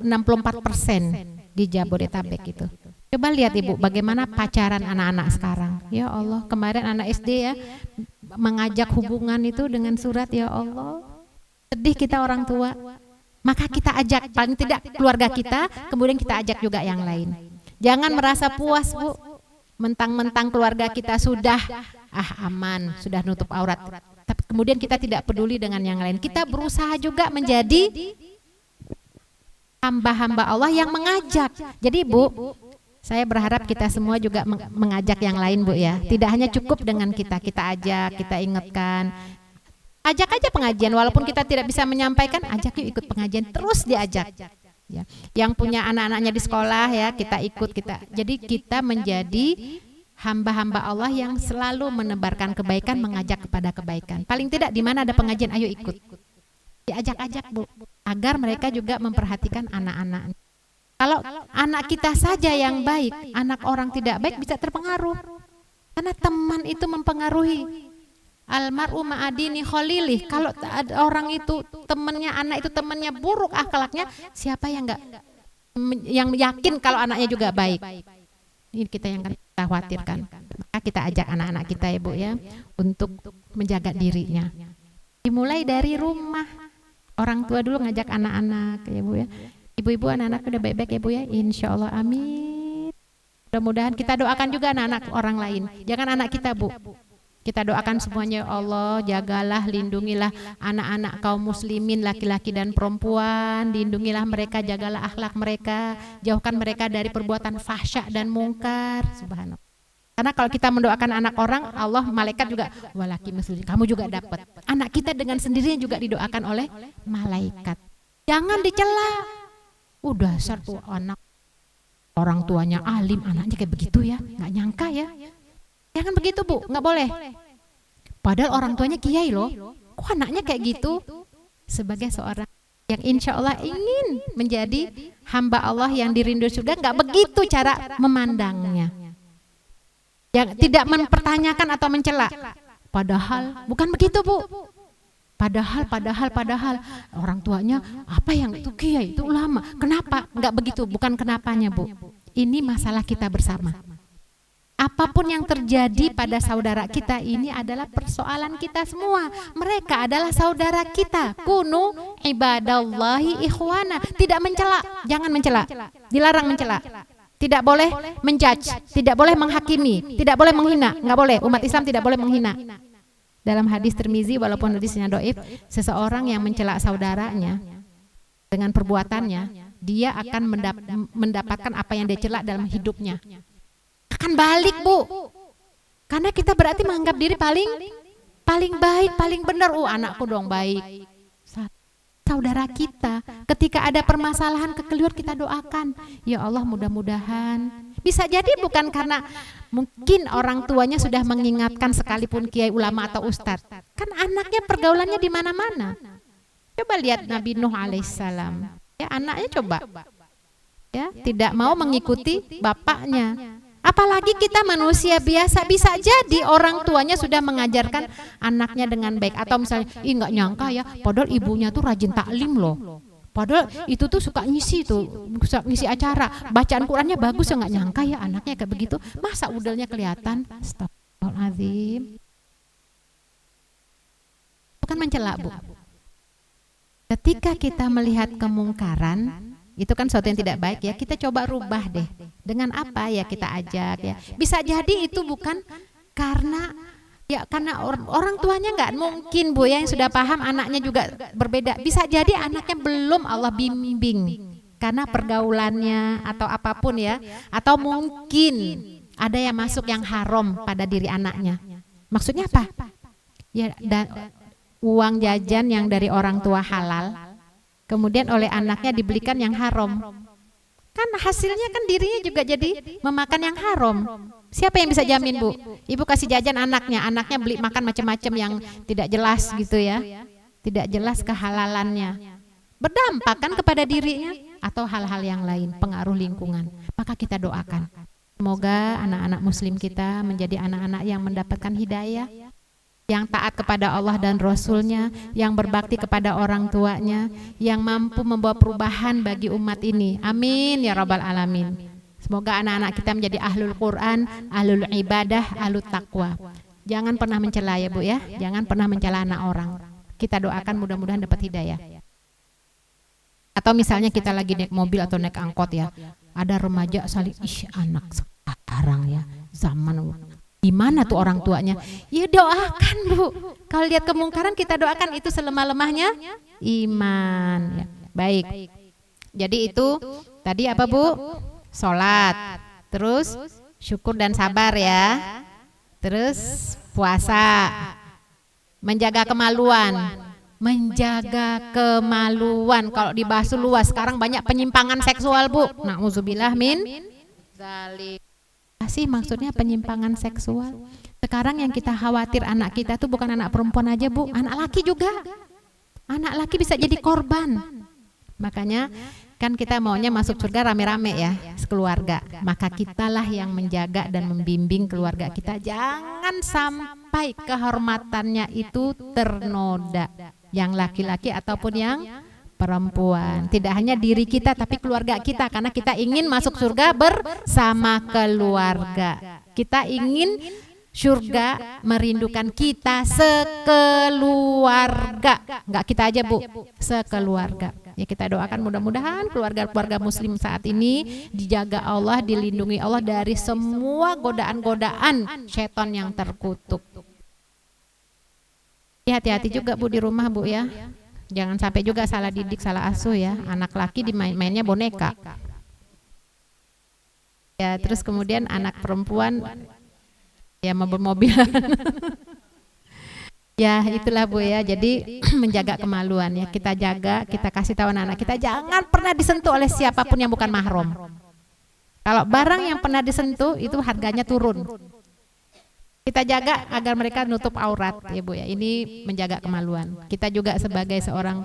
di Jabodetabek itu. Coba lihat Ibu bagaimana pacaran anak-anak sekarang. Ya Allah, kemarin anak SD ya mengajak hubungan itu dengan surat, ya Allah. Sedih kita orang tua. Maka kita ajak, paling tidak keluarga kita, kemudian kita ajak juga yang lain. Jangan merasa puas Bu, mentang-mentang keluarga kita sudah aman, sudah nutup aurat. Tapi kemudian kita tidak peduli dengan yang lain. Kita berusaha juga menjadi hamba-hamba Allah yang mengajak. Jadi Bu, saya berharap kita semua juga mengajak yang lain Bu ya. Tidak hanya cukup dengan kita ajak, kita ingatkan. Ajak aja pengajian, walaupun kita tidak bisa menyampaikan, ajak yuk ikut pengajian, terus diajak. Ya. Yang punya anak-anaknya di sekolah ya, kita ikut, jadi kita menjadi hamba-hamba Allah yang selalu menebarkan kebaikan, mengajak kepada kebaikan. Paling tidak di mana ada pengajian, ayo ikut. Diajak-ajak Bu, agar mereka juga memperhatikan anak-anak. Kalau anak kita saja yang baik, anak orang tidak baik bisa terpengaruh. Karena teman itu mempengaruhi. Almar'u ma'adini khalilih. Kalau orang itu temannya, anak itu temannya buruk akhlaknya, siapa yang yakin kalau anaknya juga baik? Ini kita yang kita khawatirkan. Maka kita ajak anak-anak kita ya Bu ya, untuk menjaga dirinya. Dimulai dari rumah. Orang tua dulu ngajak anak-anak ya Bu ya. Ibu-ibu anak-anak udah baik-baik ya Bu ya, insya Allah, amin. Mudah-mudahan kita doakan juga anak-anak orang lain, jangan anak kita Bu. Kita doakan semuanya, ya Allah jagalah, lindungilah anak-anak kaum muslimin, laki-laki dan perempuan, lindungilah mereka, jagalah akhlak mereka, jauhkan mereka dari perbuatan fahsya dan mungkar. Subhanallah. Karena kalau kita mendoakan anak orang, Allah, malaikat juga, walaki muslim, kamu juga dapat. Anak kita dengan sendirinya juga didoakan oleh malaikat. Jangan dicela. Udah dasar tuh anak, orang tuanya alim, anaknya kayak begitu ya, nggak nyangka ya. Jangan begitu Bu, nggak boleh. Padahal orang tuanya kiai loh, kok anaknya kayak gitu? Sebagai seorang yang insya Allah ingin menjadi hamba Allah yang dirindu surga, nggak begitu cara memandangnya. Yang tidak mempertanyakan atau mencela. Padahal bukan begitu Bu. Padahal orang tuanya apa yang itu kiai, itu ulama. Kenapa? Enggak begitu, bukan kenapanya Bu. Ini masalah kita bersama. Apapun yang terjadi pada saudara kita ini adalah persoalan kita semua. Mereka adalah saudara kita. Kunu ibadallahi ikhwana. Tidak mencela, jangan mencela. Dilarang mencela. Tidak boleh menjudge, tidak boleh menghakimi, tidak boleh menghina, enggak boleh. Umat Islam tidak boleh menghina. Dalam hadis Tirmizi, walaupun hadisnya dhaif, seseorang yang mencela saudaranya dengan perbuatannya, dia akan mendapatkan apa yang dia celak dalam hidupnya. Akan balik Bu, karena kita berarti menganggap diri paling baik, paling benar. Anakku dong baik. Saudara kita, ketika ada permasalahan, kekeliruan, kita doakan, ya Allah mudah-mudahan. Bisa jadi bukan karena mungkin orang tuanya sudah mengingatkan sekalipun kiai, ulama atau ustadz. Kan anaknya pergaulannya di mana-mana. Coba lihat Nabi Nuh alaihissalam. Ya, anaknya coba ya tidak mau mengikuti bapaknya. Apalagi kita manusia biasa, bisa jadi orang tuanya sudah mengajarkan anaknya dengan baik. Atau misalnya, nggak nyangka ya, padahal ibunya tuh rajin taklim loh. Padahal itu tuh suka ngisi acara, bacaan Qurannya bagus, nggak nyangka ya anaknya kayak begitu. Masa udelnya kelihatan? Astagfirullahaladzim. Bukan mencela Bu. Ketika kita melihat kemungkaran, itu kan sesuatu yang tidak baik ya, kita coba rubah deh. Dengan apa ya kita ajak ya. Bisa jadi itu bukan karena orang tuanya nggak mungkin Bu ya, yang sudah paham anaknya juga berbeda. Bisa jadi anaknya belum Allah bimbing karena pergaulannya atau apapun ya. Atau mungkin ada yang masuk yang haram pada diri anaknya. Maksudnya apa? Ya, uang jajan yang dari orang tua halal, kemudian oleh anaknya dibelikan yang haram. Kan hasilnya kan dirinya juga jadi memakan yang haram. Siapa yang bisa jamin Bu? Ibu kasih jajan anaknya beli makan macam-macam yang tidak jelas gitu ya. Tidak jelas kehalalannya. Berdampak kan kepada dirinya atau hal-hal yang lain, pengaruh lingkungan. Maka kita doakan. Semoga anak-anak muslim kita menjadi anak-anak yang mendapatkan hidayah, yang taat kepada Allah dan Rasulnya, yang berbakti kepada orang tuanya, yang mampu membawa perubahan bagi umat ini. Amin ya rabbal alamin. Semoga anak-anak kita menjadi ahlul Quran, ahlul ibadah, ahlul taqwa. Jangan pernah mencela ya Bu ya, jangan pernah mencela anak orang. Kita doakan mudah-mudahan dapat hidayah. Atau misalnya kita lagi naik mobil atau naik angkot ya, ada remaja saling, anak sekarang ya, zaman di mana tuh orang tuanya? Ya doakan Bu. Kalau lihat kemungkaran kita doakan, itu selemah-lemahnya iman. Ya, baik. Jadi itu tadi apa Bu? Sholat, terus syukur dan sabar ya, terus puasa, menjaga kemaluan. Menjaga kemaluan, kalau dibahas luas, sekarang banyak penyimpangan seksual Bu. Na'udzubillah min dzalik. Apa sih maksudnya penyimpangan seksual? Sekarang yang kita khawatir anak kita tuh bukan anak perempuan aja Bu, anak laki juga. Anak laki bisa jadi korban. Makanya kan kita maunya masuk surga rame-rame ya, sekeluarga. Maka kitalah yang menjaga dan membimbing keluarga kita. Jangan sampai kehormatannya itu ternoda. Yang laki-laki ataupun yang perempuan. Tidak hanya diri kita tapi keluarga kita, karena kita ingin masuk surga bersama keluarga. Kita ingin surga merindukan kita sekeluarga. Enggak kita aja Bu, sekeluarga. Ya kita doakan mudah-mudahan keluarga-keluarga muslim saat ini dijaga Allah, dilindungi Allah dari semua godaan-godaan setan yang terkutuk. Hati-hati juga Bu di rumah Bu ya. Jangan sampai juga salah didik, salah asuh ya. Anak laki dimain-mainnya boneka. Ya, terus kemudian anak perempuan ya mobil-mobilan. Ya itulah Bu ya, jadi menjaga kemaluan ya, kita jaga, kita kasih tahu anak-anak kita jangan pernah disentuh oleh siapapun yang bukan mahram. Kalau barang yang pernah disentuh itu harganya turun. Kita jaga agar mereka nutup aurat ya Bu ya, ini menjaga kemaluan. Kita juga sebagai seorang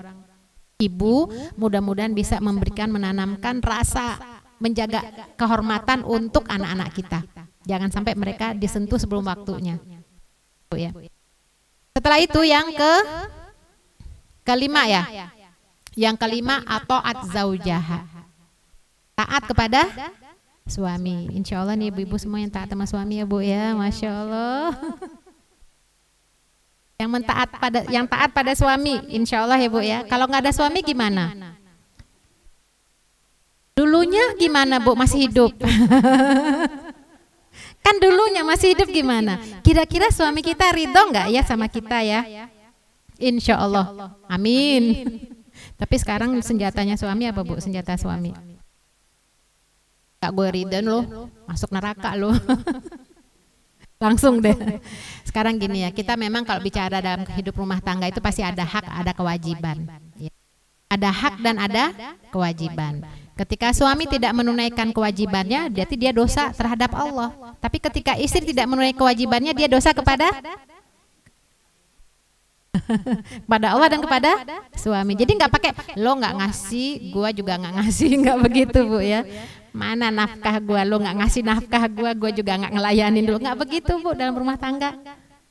ibu mudah-mudahan bisa memberikan, menanamkan rasa menjaga kehormatan untuk anak-anak kita. Jangan sampai mereka disentuh sebelum waktunya Bu ya. Setelah itu yang kelima ya. Yang kelima ataat zaujaha. Taat kepada suami. Insya Allah nih ibu-ibu semua yang taat sama suami ya Bu ya. Masya Allah. Yang taat pada suami, insya Allah ya Bu ya. Kalau nggak ada suami gimana? Dulunya gimana Bu, masih hidup? Kan dulunya masih hidup gimana? Kira-kira suami kita ridho nggak ya sama kita ya? Insya Allah, amin. Tapi sekarang senjatanya suami apa Bu? Senjata suami? Kak gue ridho loh, masuk neraka loh. Langsung deh. Sekarang gini ya, kita memang kalau bicara dalam hidup rumah tangga itu pasti ada hak, ada kewajiban. Ada hak dan ada kewajiban. Ketika suami tidak menunaikan kewajibannya, berarti dia dosa terhadap Allah. Tapi ketika istri tidak menunaikan kewajibannya, dia dosa kepada Allah dan kepada suami. Jadi nggak pakai lo nggak ngasih, gua juga nggak ngasih, nggak begitu Bu ya. Mana nafkah gua, lo nggak ngasih nafkah gua juga nggak ngelayanin dulu, nggak begitu Bu dalam rumah tangga.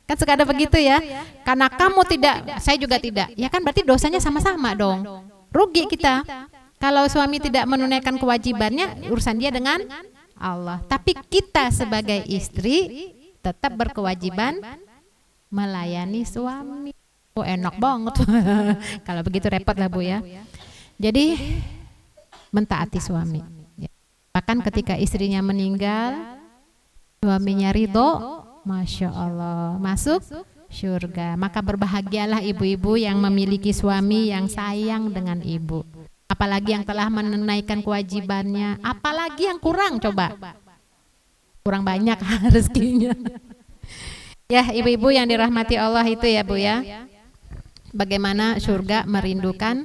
Kan suka ada begitu ya. Karena kamu tidak, saya juga tidak. Ya kan berarti dosanya sama-sama dong. Rugi kita. Kalau suami tidak menunaikan kewajibannya, urusan dia dengan Allah. Tapi kita sebagai istri tetap berkewajiban melayani suami. Oh enak banget. Kalau begitu repot lah Bu ya. Jadi mentaati suami. Bahkan ketika istrinya meninggal, suaminya ridho, Masya Allah, masuk surga. Maka berbahagialah ibu-ibu yang memiliki suami yang sayang dengan ibu. Apalagi yang telah menunaikan kewajibannya, apalagi yang kurang coba. Kurang banyak rezekinya. Ya ibu-ibu yang dirahmati Allah itu ya Bu ya. Bagaimana surga merindukan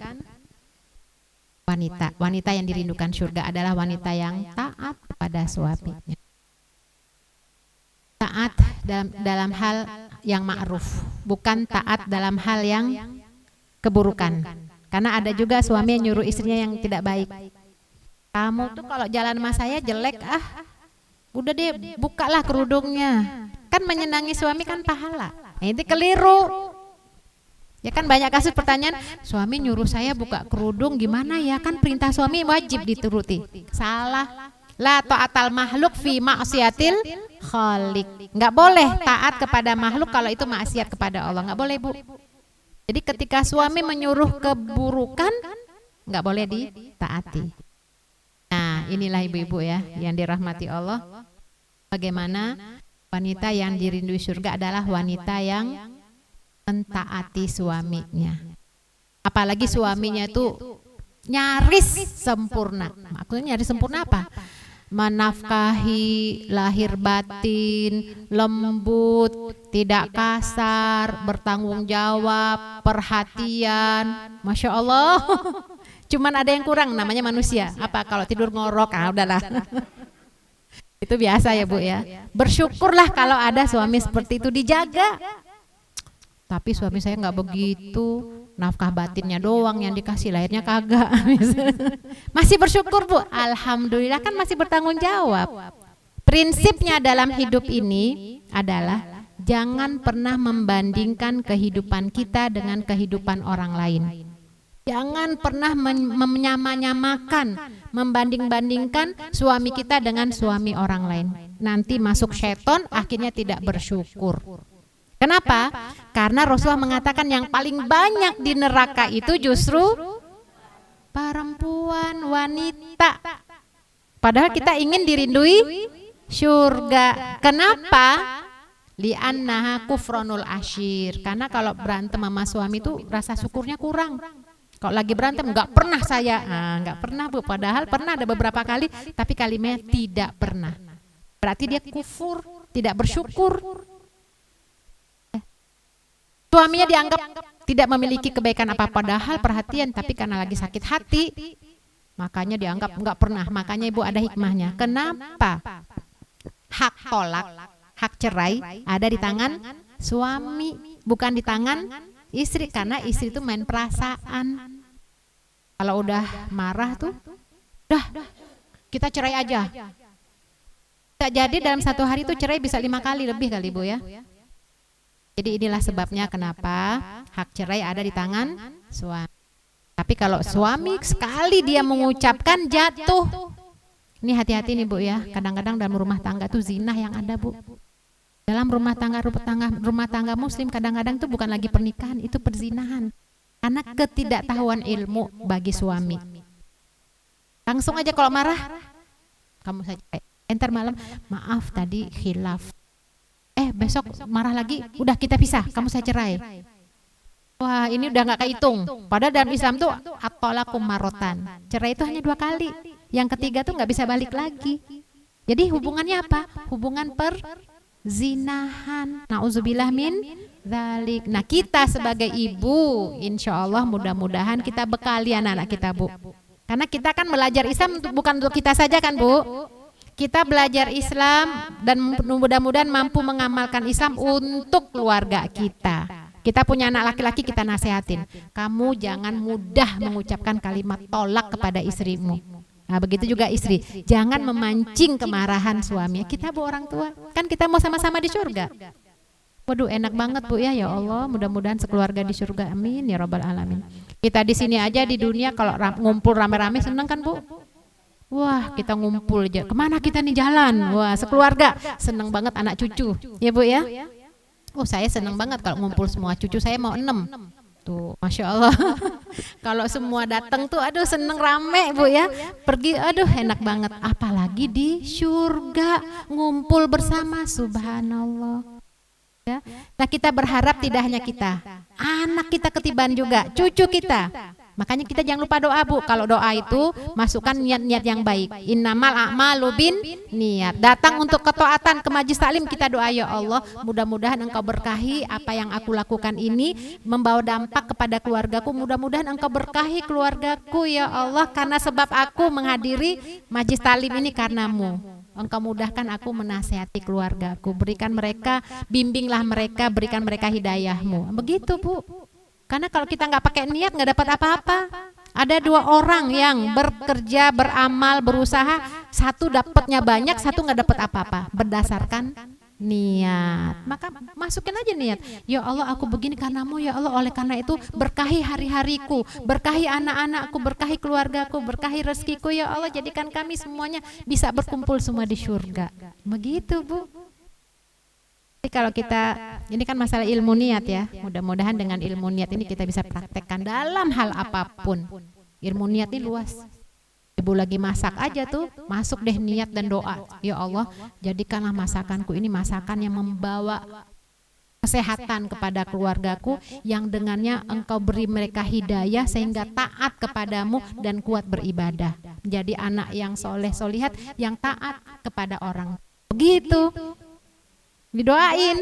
wanita. Wanita yang dirindukan surga adalah wanita yang taat kepada suaminya. Taat dalam hal yang ma'ruf, bukan taat dalam hal yang keburukan. Karena ada juga suami yang nyuruh istrinya yang tidak baik. Kamu tuh kalau jalan sama saya jelek udah deh bukalah kerudungnya. Kan menyenangi suami kan pahala. Nah, itu keliru. Ya kan banyak kasus pertanyaan, suami nyuruh saya buka kerudung gimana ya? Kan perintah suami wajib dituruti. Salah. La ta'atal makhluk fi ma'siyatil khaliq. Enggak boleh taat kepada makhluk kalau itu maksiat kepada Allah. Enggak boleh Bu. Jadi ketika suami menyuruh keburukan, nggak boleh ditaati. Nah, inilah ibu-ibu ya yang dirahmati Allah. Bagaimana wanita yang dirindui surga adalah wanita yang mentaati suaminya. Apalagi suaminya itu nyaris sempurna. Maksudnya nyaris sempurna apa? Menafkahi lahir batin, lembut, tidak kasar, bertanggung jawab, perhatian. Masya Allah. Cuman ada yang kurang, namanya manusia. Apa kalau tidur ngorok? Ah, udahlah. Itu biasa ya Bu ya. Bersyukurlah kalau ada suami seperti itu, dijaga. Tapi suami saya nggak begitu, nafkah batinnya doang yang dikasih, lahirnya kagak. Masih bersyukur Bu, alhamdulillah kan masih bertanggung jawab. Prinsipnya dalam hidup ini adalah jangan pernah membandingkan kehidupan kita dengan kehidupan orang lain. Jangan pernah menyamakan, membanding-bandingkan suami kita dengan suami orang lain. Nanti masuk syaitan, akhirnya tidak bersyukur. Kenapa? Karena Rasulullah mengatakan yang paling banyak di neraka itu justru perempuan, wanita. Padahal kita ingin dirindui surga. Kenapa? Li'annaha kufronul asyir. Karena kalau berantem sama suami itu rasa syukurnya kurang. Kalau lagi berantem nggak pernah saya, nggak pernah Bu. Padahal pernah ada beberapa kali, tapi kalimatnya tidak pernah. Berarti dia kufur, tidak bersyukur. Suaminya dianggap tidak memiliki kebaikan apa, padahal perhatian, tapi karena lagi sakit hati, makanya dianggap nggak pernah. Makanya Ibu ada hikmahnya. Kenapa? Hak tolak, hak cerai ada di tangan suami, bukan di tangan istri. Karena istri itu main perasaan. Kalau udah marah tuh, udah kita cerai aja. Bisa jadi dalam satu hari tuh cerai bisa 5 kali lebih kali Bu ya. Jadi inilah sebabnya kenapa hak cerai ada di tangan suami. Tapi kalau suami sekali dia mengucapkan jatuh. Ini hati-hati nih Bu ya. Kadang-kadang dalam rumah tangga tuh zina yang ada Bu. Dalam rumah tangga muslim kadang-kadang tuh bukan lagi pernikahan, itu perzinahan. Karena ketidaktahuan ilmu bagi suami. Langsung aja kalau marah, kamu saja. Entar malam, maaf tadi khilaf. Besok marah lagi, udah kita pisah, kamu saya cerai. Wah, ini udah nggak kehitung. Padahal dalam Islam tuh at-thalaqu marratan. Cerai itu hanya 2 kali. Yang ketiga tuh nggak bisa balik lagi. Jadi hubungannya apa? Hubungan perzinahan. Nauzubillah min dzalik. Nah, kita sebagai ibu, insya Allah mudah-mudahan kita bekali anak-anak kita Bu. Karena kita kan belajar Islam bukan untuk kita saja kan Bu. Kita belajar Islam dan mudah-mudahan mampu mengamalkan Islam untuk keluarga kita. Kita punya anak laki-laki, kita nasihatin. Kamu jangan mudah mengucapkan kalimat tolak kepada istrimu. Nah, begitu juga istri. Jangan memancing kemarahan suami. Kita Bu orang tua, kan kita mau sama-sama di surga. Waduh, enak banget Bu ya. Ya Allah, mudah-mudahan sekeluarga di surga. Amin ya rabbal alamin. Kita di sini aja di dunia kalau ngumpul rame-rame seneng kan Bu? Wah, kita ngumpul aja. Kemana kita nih jalan? Wah, sekeluarga seneng banget anak cucu. Ya Bu ya. Oh, saya seneng banget kalau ngumpul semua cucu saya mau 6. Tuh, Masya Allah. Kalau semua datang tuh, aduh seneng rame Bu ya. Pergi, aduh enak banget. Apalagi di surga ngumpul bersama, subhanallah. Ya. Nah, kita berharap tidak hanya kita, anak kita ketiban juga, cucu kita. Makanya kita jangan lupa doa Bu. Kalau doa itu masukkan niat-niat yang baik. Innamal a'malu bin niat. Datang untuk ketaatan ke majlis taklim, kita doa, ya Allah, mudah-mudahan Engkau berkahi apa yang aku lakukan ini membawa dampak kepada keluargaku. Mudah-mudahan Engkau berkahi keluargaku ya Allah, karena sebab aku menghadiri majlis taklim ini karenamu. Engkau mudahkan aku menasihati keluargaku. Berikan mereka, bimbinglah mereka, berikan mereka hidayahmu. Begitu Bu. Karena kalau kita nggak pakai niat nggak dapat apa-apa. Ada 2 orang yang bekerja, beramal, berusaha, satu dapatnya banyak, satu nggak dapat apa-apa, berdasarkan niat. Maka masukin aja niat. Ya Allah, aku begini karenamu ya Allah, oleh karena itu berkahi hari-hariku, berkahi anak-anakku, berkahi keluargaku, berkahi rezekiku ya Allah, jadikan kami semuanya bisa berkumpul semua di surga. Begitu Bu. Kalau kita, ini kan masalah ilmu niat ya, mudah-mudahan dengan ilmu niat ini kita bisa praktekkan dalam hal apapun. Ilmu niat ini luas. Ibu lagi masak aja tuh, masuk deh niat dan doa. Ya Allah, jadikanlah masakanku ini masakan yang membawa kesehatan kepada keluargaku, yang dengannya Engkau beri mereka hidayah sehingga taat kepadamu dan kuat beribadah. Menjadi anak yang soleh solihat, yang taat kepada orang. Begitu. Didoain.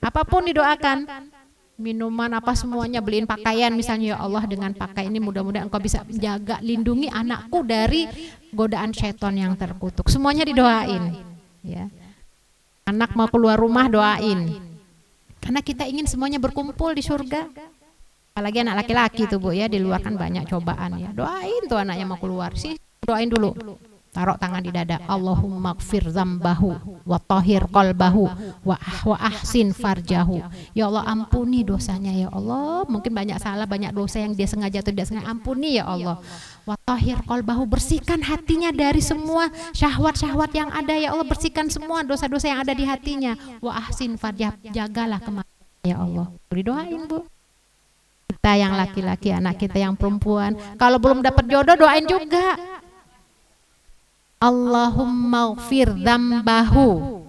Apapun didoakan. Minuman apa semuanya, beliin pakaian misalnya, ya Allah dengan pakai ini mudah-mudahan Engkau bisa jaga, lindungi anakku dari godaan syaitan yang terkutuk. Semuanya didoain. Ya. Anak mau keluar rumah doain. Karena kita ingin semuanya berkumpul di surga. Apalagi anak laki-laki tuh Bu ya, di luar kan banyak cobaan ya. Doain tuh anaknya mau keluar sih, doain dulu. Taruh tangan di dada. Allahumma gfir zambahu wa tahhir qalbahu wa ahsin farjahu. Ya Allah ampuni dosanya ya Allah. Mungkin banyak salah, banyak dosa yang dia sengaja atau tidak sengaja. Ampuni ya Allah. Wa tahhir qalbahu, bersihkan hatinya dari semua syahwat-syahwat yang ada ya Allah, bersihkan semua dosa-dosa yang ada di hatinya. Wa ahsin farjah, jagalah kematian ya Allah. Didoain Bu. Kita yang laki-laki, anak kita yang perempuan, kalau belum dapat jodoh doain juga. Allahumma gfir dzambahu.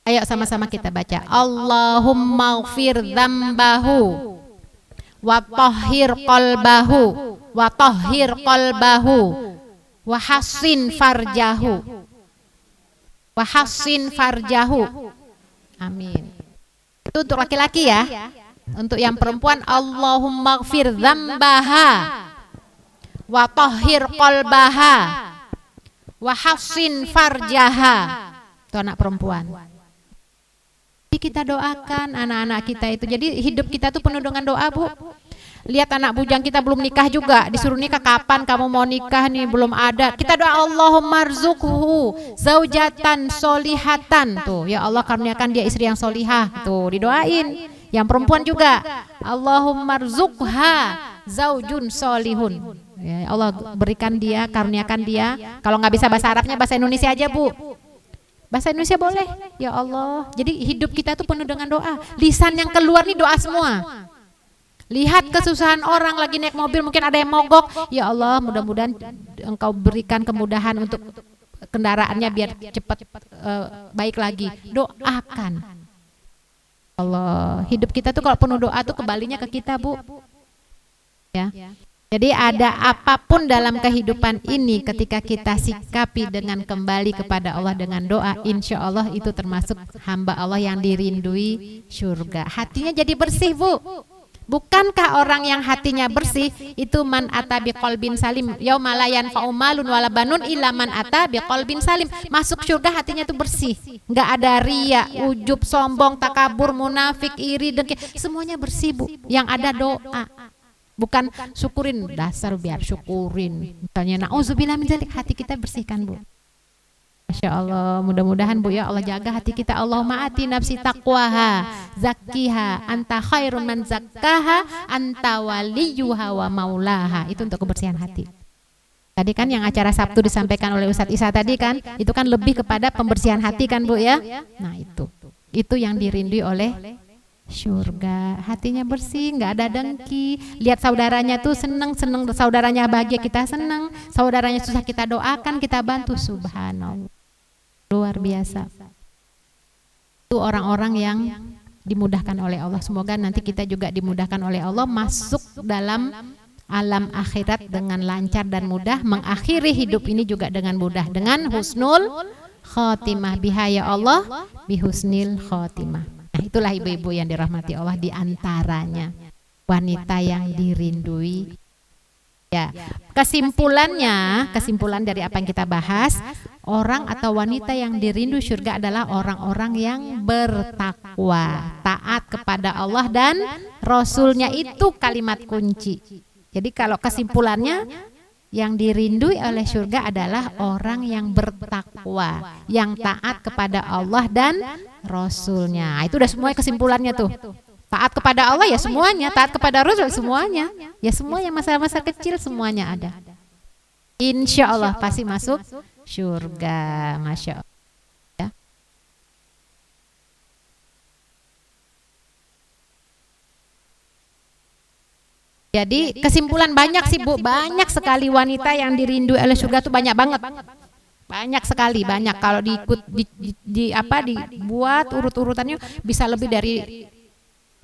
Ayo sama-sama kita baca. Allahumma gfir dzambahu wa tahhir qalbahu wa tahhir qalbahu wa hassin farjahu wa hassin farjahu. Amin. Itu untuk laki-laki ya. Untuk yang perempuan, Allahumma gfir dzambaha wa tahhir qalbaha wa hassin farjaha. Itu anak perempuan. Jadi kita doakan anak-anak kita itu. Jadi hidup kita tuh penuh dengan doa Bu. Lihat anak bujang kita belum nikah juga, disuruh nikah, kapan kamu mau nikah nih, belum ada. Kita doa Allahumma rzuqhu zaujatan solihatan. Tuh ya Allah karuniakan dia istri yang solihah. Tuh didoain. Yang perempuan juga Allahumma rzuqha zaujun solihun. Ya Allah berikan dia, karuniakan dia. Kalau nggak bisa bahasa Arabnya bahasa Indonesia aja Bu. Bahasa Indonesia boleh. Ya Allah. Jadi hidup kita tuh penuh dengan doa. Lisan yang keluar nih doa semua. Lihat kesusahan orang lagi naik mobil, mungkin ada yang mogok. Ya Allah, mudah-mudahan Engkau berikan kemudahan untuk kendaraannya biar cepat baik lagi. Doakan. Allah, hidup kita tuh kalau penuh doa tuh kembalinya ke kita Bu. Ya. Jadi ada apapun dalam kehidupan ini ketika kita sikapi dengan kembali kepada Allah dengan doa, insya Allah itu termasuk hamba Allah yang dirindui surga. Hatinya jadi bersih Bu. Bukankah orang yang hatinya bersih itu man ata biqalbin salim yauma la yanfa'u malun wala banun illa man ata biqalbin salim. Masuk surga hatinya itu bersih. Enggak ada riya, ujub, sombong, takabur, munafik, iri, dengki. Semuanya bersih Bu. Yang ada doa. Bukan syukurin, dasar biar syukurin. Misalnya nauzubillah min dzalik, hati kita bersihkan Bu. Masya Allah, mudah-mudahan Bu ya Allah jaga hati kita. Allahumma ati nafsi taqwaha zakkiha anta khairun man zakkaha anta waliyuha wa maulaha. Itu untuk kebersihan hati. Tadi kan yang acara Sabtu disampaikan oleh Ustadz Isa tadi kan, itu kan lebih kepada pembersihan hati kan Bu ya. Nah itu yang dirindui oleh surga. Hatinya bersih, nggak ada dengki. Lihat saudaranya tuh seneng saudaranya bahagia, kita seneng. Saudaranya susah, kita doakan, kita bantu. Subhanallah, luar biasa. Itu orang-orang yang dimudahkan oleh Allah. Semoga nanti kita juga dimudahkan oleh Allah masuk dalam alam akhirat dengan lancar dan mudah, mengakhiri hidup ini juga dengan mudah, dengan husnul khotimah. Biha ya Allah bihusnil khotimah. Nah, itulah ibu-ibu yang dirahmati Allah, di antaranya wanita yang dirindui. Ya, kesimpulan dari apa yang kita bahas, orang atau wanita yang dirindui surga adalah orang-orang yang bertakwa, taat kepada Allah dan Rasulnya. Itu kalimat kunci. Jadi kalau kesimpulannya, yang dirindui oleh surga adalah orang yang bertakwa, yang taat kepada Allah dan Rasulnya. Itu udah semuanya kesimpulannya tuh. Taat kepada Allah ya semuanya, taat kepada Rasul semuanya. Ya semuanya, masalah-masalah kecil semuanya ada. Insya Allah pasti masuk surga. Masya Allah. Ya. Jadi kesimpulan banyak sih Bu, banyak sekali wanita yang dirindui oleh surga tuh banyak banget. Banyak sekali, banyak. Kalau dibuat urut-urutannya bisa lebih dari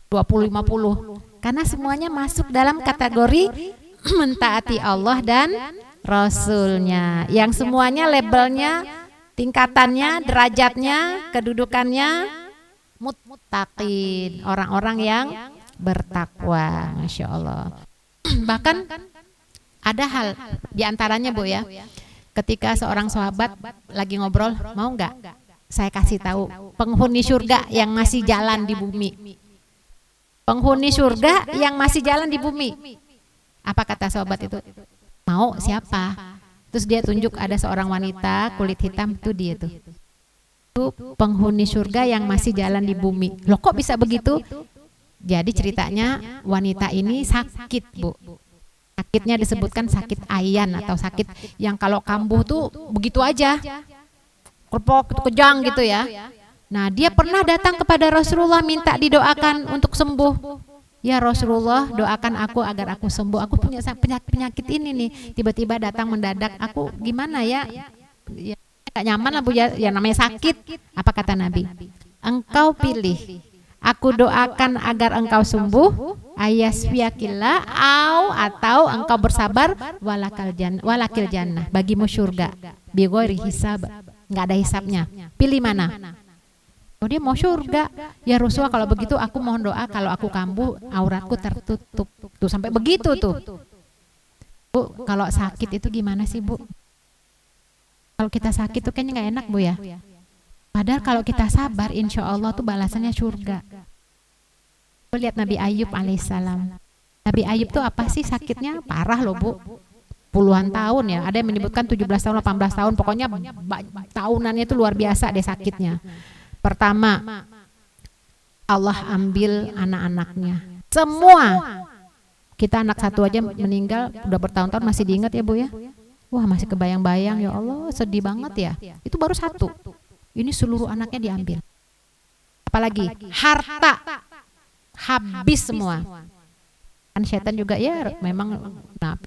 20-50. Karena semuanya masuk dalam kategori mentaati Allah dan Rasulnya. Yang semuanya labelnya, tingkatannya, derajatnya, kedudukannya muttaqin, orang-orang yang bertakwa, Masya Allah. Bahkan ada hal diantaranya Bu ya, ketika seorang sahabat lagi ngobrol, mau nggak saya kasih tahu penghuni surga yang masih jalan di bumi. Penghuni surga yang masih jalan di bumi. Apa kata sahabat itu? Mau, siapa? Terus dia tunjuk ada seorang wanita kulit hitam, itu dia tuh. Itu penghuni surga yang masih jalan di bumi. Loh kok bisa begitu? Jadi ceritanya wanita ini sakit Bu. Sakitnya disebutkan sakit ayan atau sakit yang kalau kambuh tuh begitu aja. Kerpok, kejang gitu ya. Nah dia pernah datang kepada Rasulullah minta didoakan untuk sembuh. Ya Rasulullah, doakan aku agar aku sembuh. Aku punya penyakit ini nih. Tiba-tiba datang mendadak. Aku gimana ya? Ya gak nyaman lah Bu ya. Ya namanya sakit. Apa kata Nabi? Engkau pilih. Aku doakan agar engkau sembuh. Ayasfiakillah atau engkau bersabar walakil jannah. Bagimu surga. Bighairi hisab. Nggak ada hisabnya. Pilih mana? Oh dia mau surga. Ya Rasulullah kalau begitu aku mohon doa kalau aku kambuh auratku tertutup. Tuh sampai begitu tuh. Bu, kalau sakit itu gimana sih Bu? Kalau kita sakit tuh kayaknya nggak enak Bu ya. Padahal kalau kita sabar insya Allah tuh balasannya surga. Lihat Nabi Ayub alaihissalam. Nabi Ayub tuh apa sih sakitnya? Parah loh Bu. Puluhan tahun ya. Ada yang menyebutkan 17 tahun, 18 tahun. Pokoknya tahunannya itu luar biasa deh sakitnya. Pertama, Allah ambil anak-anaknya. Semua. Kita anak satu aja meninggal, udah bertahun-tahun masih diingat ya Bu ya. Wah masih kebayang-bayang ya Allah, sedih banget ya. Itu baru satu. Ini seluruh anaknya diambil. Apalagi harta. Habis semua. Kan setan juga ya memang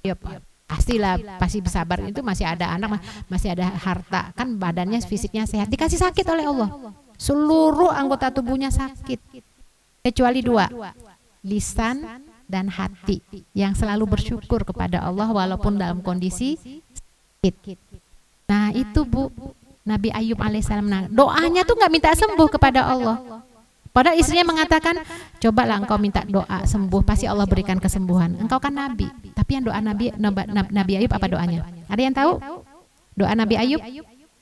ya pastilah, pasti bersabar itu masih ada anak, masih ada harta. Kan badannya fisiknya sehat, dikasih sakit oleh Allah. Seluruh anggota tubuhnya sakit kecuali dua, lisan dan hati yang selalu bersyukur kepada Allah walaupun dalam kondisi sakit. Nah itu Bu, Nabi Ayub alaihissalam doanya tuh nggak minta sembuh kepada Allah. Padahal istrinya mengatakan, cobalah engkau minta doa sembuh, pasti Allah berikan kesembuhan. Engkau kan Nabi, tapi yang doa Nabi Ayub apa doanya? Ada yang tahu? Doa Nabi Ayub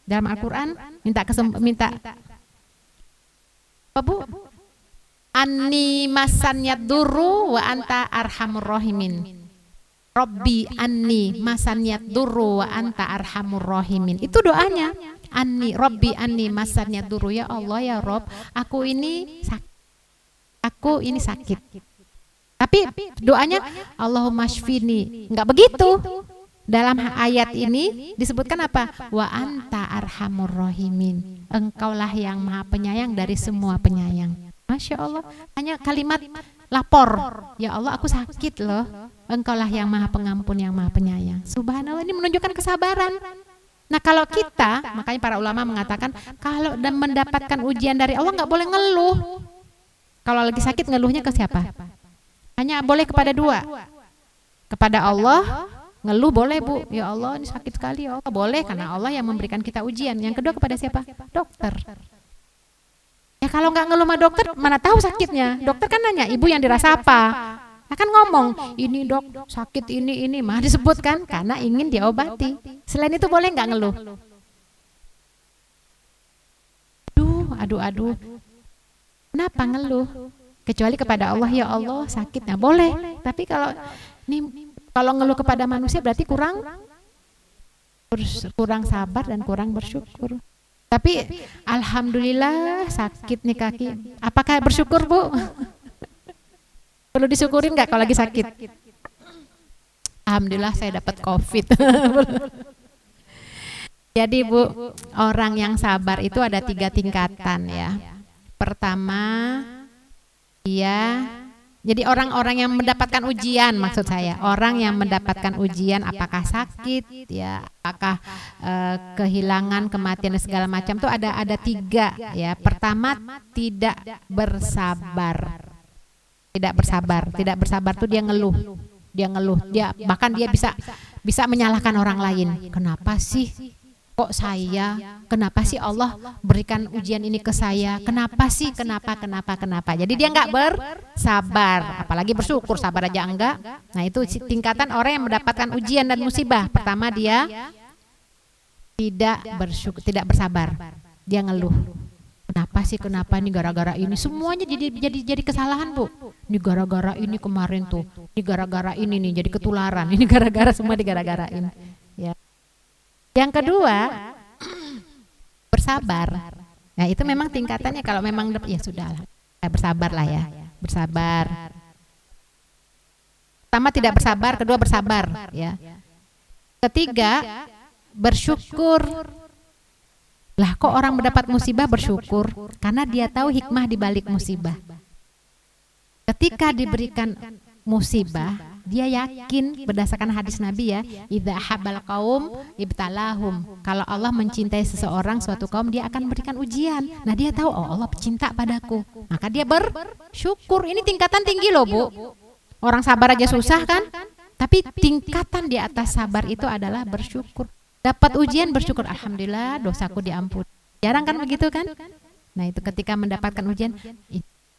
dalam Al-Quran minta apa Bu? Anni masanyat duru wa anta arhamur rahimin. Robbi anni masanyat duru wa anta arhamur rahimin. Itu doanya. Anni Robbi anni masanyat duru, ya Allah ya Rob, aku ini sakit. Tapi doanya Allahumma shfini. Enggak begitu. Dalam ayat ini disebutkan apa? Wa anta arhamur rahimin. Engkaulah yang maha penyayang dari semua penyayang. Masya Allah, hanya kalimat lapor. Ya Allah aku sakit loh. Engkaulah yang maha pengampun, yang maha penyayang. Subhanallah, ini menunjukkan kesabaran. Nah kalau kita, makanya para ulama mengatakan kalau mendapatkan ujian dari Allah nggak boleh ngeluh. Kalau lagi sakit ngeluhnya ke siapa? Hanya boleh kepada dua. Kepada Allah ngeluh boleh Bu, ya Allah ini sakit sekali ya Allah, boleh karena Allah yang memberikan kita ujian. Yang kedua kepada siapa? Dokter. Ya kalau nggak ngeluh sama dokter mana tahu sakitnya. Dokter kan nanya, ibu yang dirasa apa? Akan ngomong, ini dok sakit ini mah disebutkan karena ingin diobati. Selain itu boleh nggak ngeluh? Aduh. Kenapa ngeluh? Kecuali kepada Allah, ya Allah sakitnya boleh. Tapi kalau ngeluh kepada manusia berarti kurang sabar dan kurang bersyukur. Tapi alhamdulillah sakit nih kaki. Apakah bersyukur Bu? Perlu disyukurin nggak kalau lagi sakit? Alhamdulillah saya dapat COVID. Jadi Bu, orang yang sabar itu ada 3 tingkatan ya. Pertama, dia Jadi orang-orang yang mendapatkan ujian, maksud saya, orang yang mendapatkan ujian, apakah sakit, ya, apakah kehilangan, kematian dan segala macam, tuh ada 3, ya. Pertama, tidak bersabar. Tidak bersabar tuh dia ngeluh, dia bahkan dia bisa menyalahkan orang lain. Kenapa sih? Kok saya? Kenapa sih Allah berikan ujian ini ke saya? Kenapa sih? Kenapa? Jadi dia nggak bersabar, apalagi bersyukur, sabar aja enggak. Nah, itu tingkatan orang yang mendapatkan ujian dan musibah. Pertama, dia tidak bersabar. Dia ngeluh. Kenapa sih? Kenapa ini gara-gara ini? Semuanya jadi kesalahan, Bu. Ini gara-gara ini kemarin tuh. Ini gara-gara ini nih jadi ketularan. Ini gara-gara semua digara-garain. Ya. Yang kedua, bersabar. Nah, itu memang tingkatannya kalau memang ya sudahlah. Bersabar lah ya. Bersabar. Pertama tidak bersabar, kedua bersabar, ya. Ketiga, bersyukur. Lah, kok orang mendapat musibah bersyukur? Karena dia tahu hikmah di balik musibah. Ketika diberikan musibah, dia yakin berdasarkan hadis Nabi, ya, idza habal qaum ibtalahum. Kalau Allah mencintai seseorang, suatu kaum, dia akan berikan ujian. Nah, dia tahu, oh, Allah cinta padaku, maka dia bersyukur. Ini tingkatan tinggi loh, Bu. Orang sabar aja susah kan? Tapi tingkatan di atas sabar itu adalah bersyukur. Dapat ujian bersyukur, alhamdulillah dosaku diampuni. Jarang kan begitu kan? Nah, itu ketika mendapatkan ujian,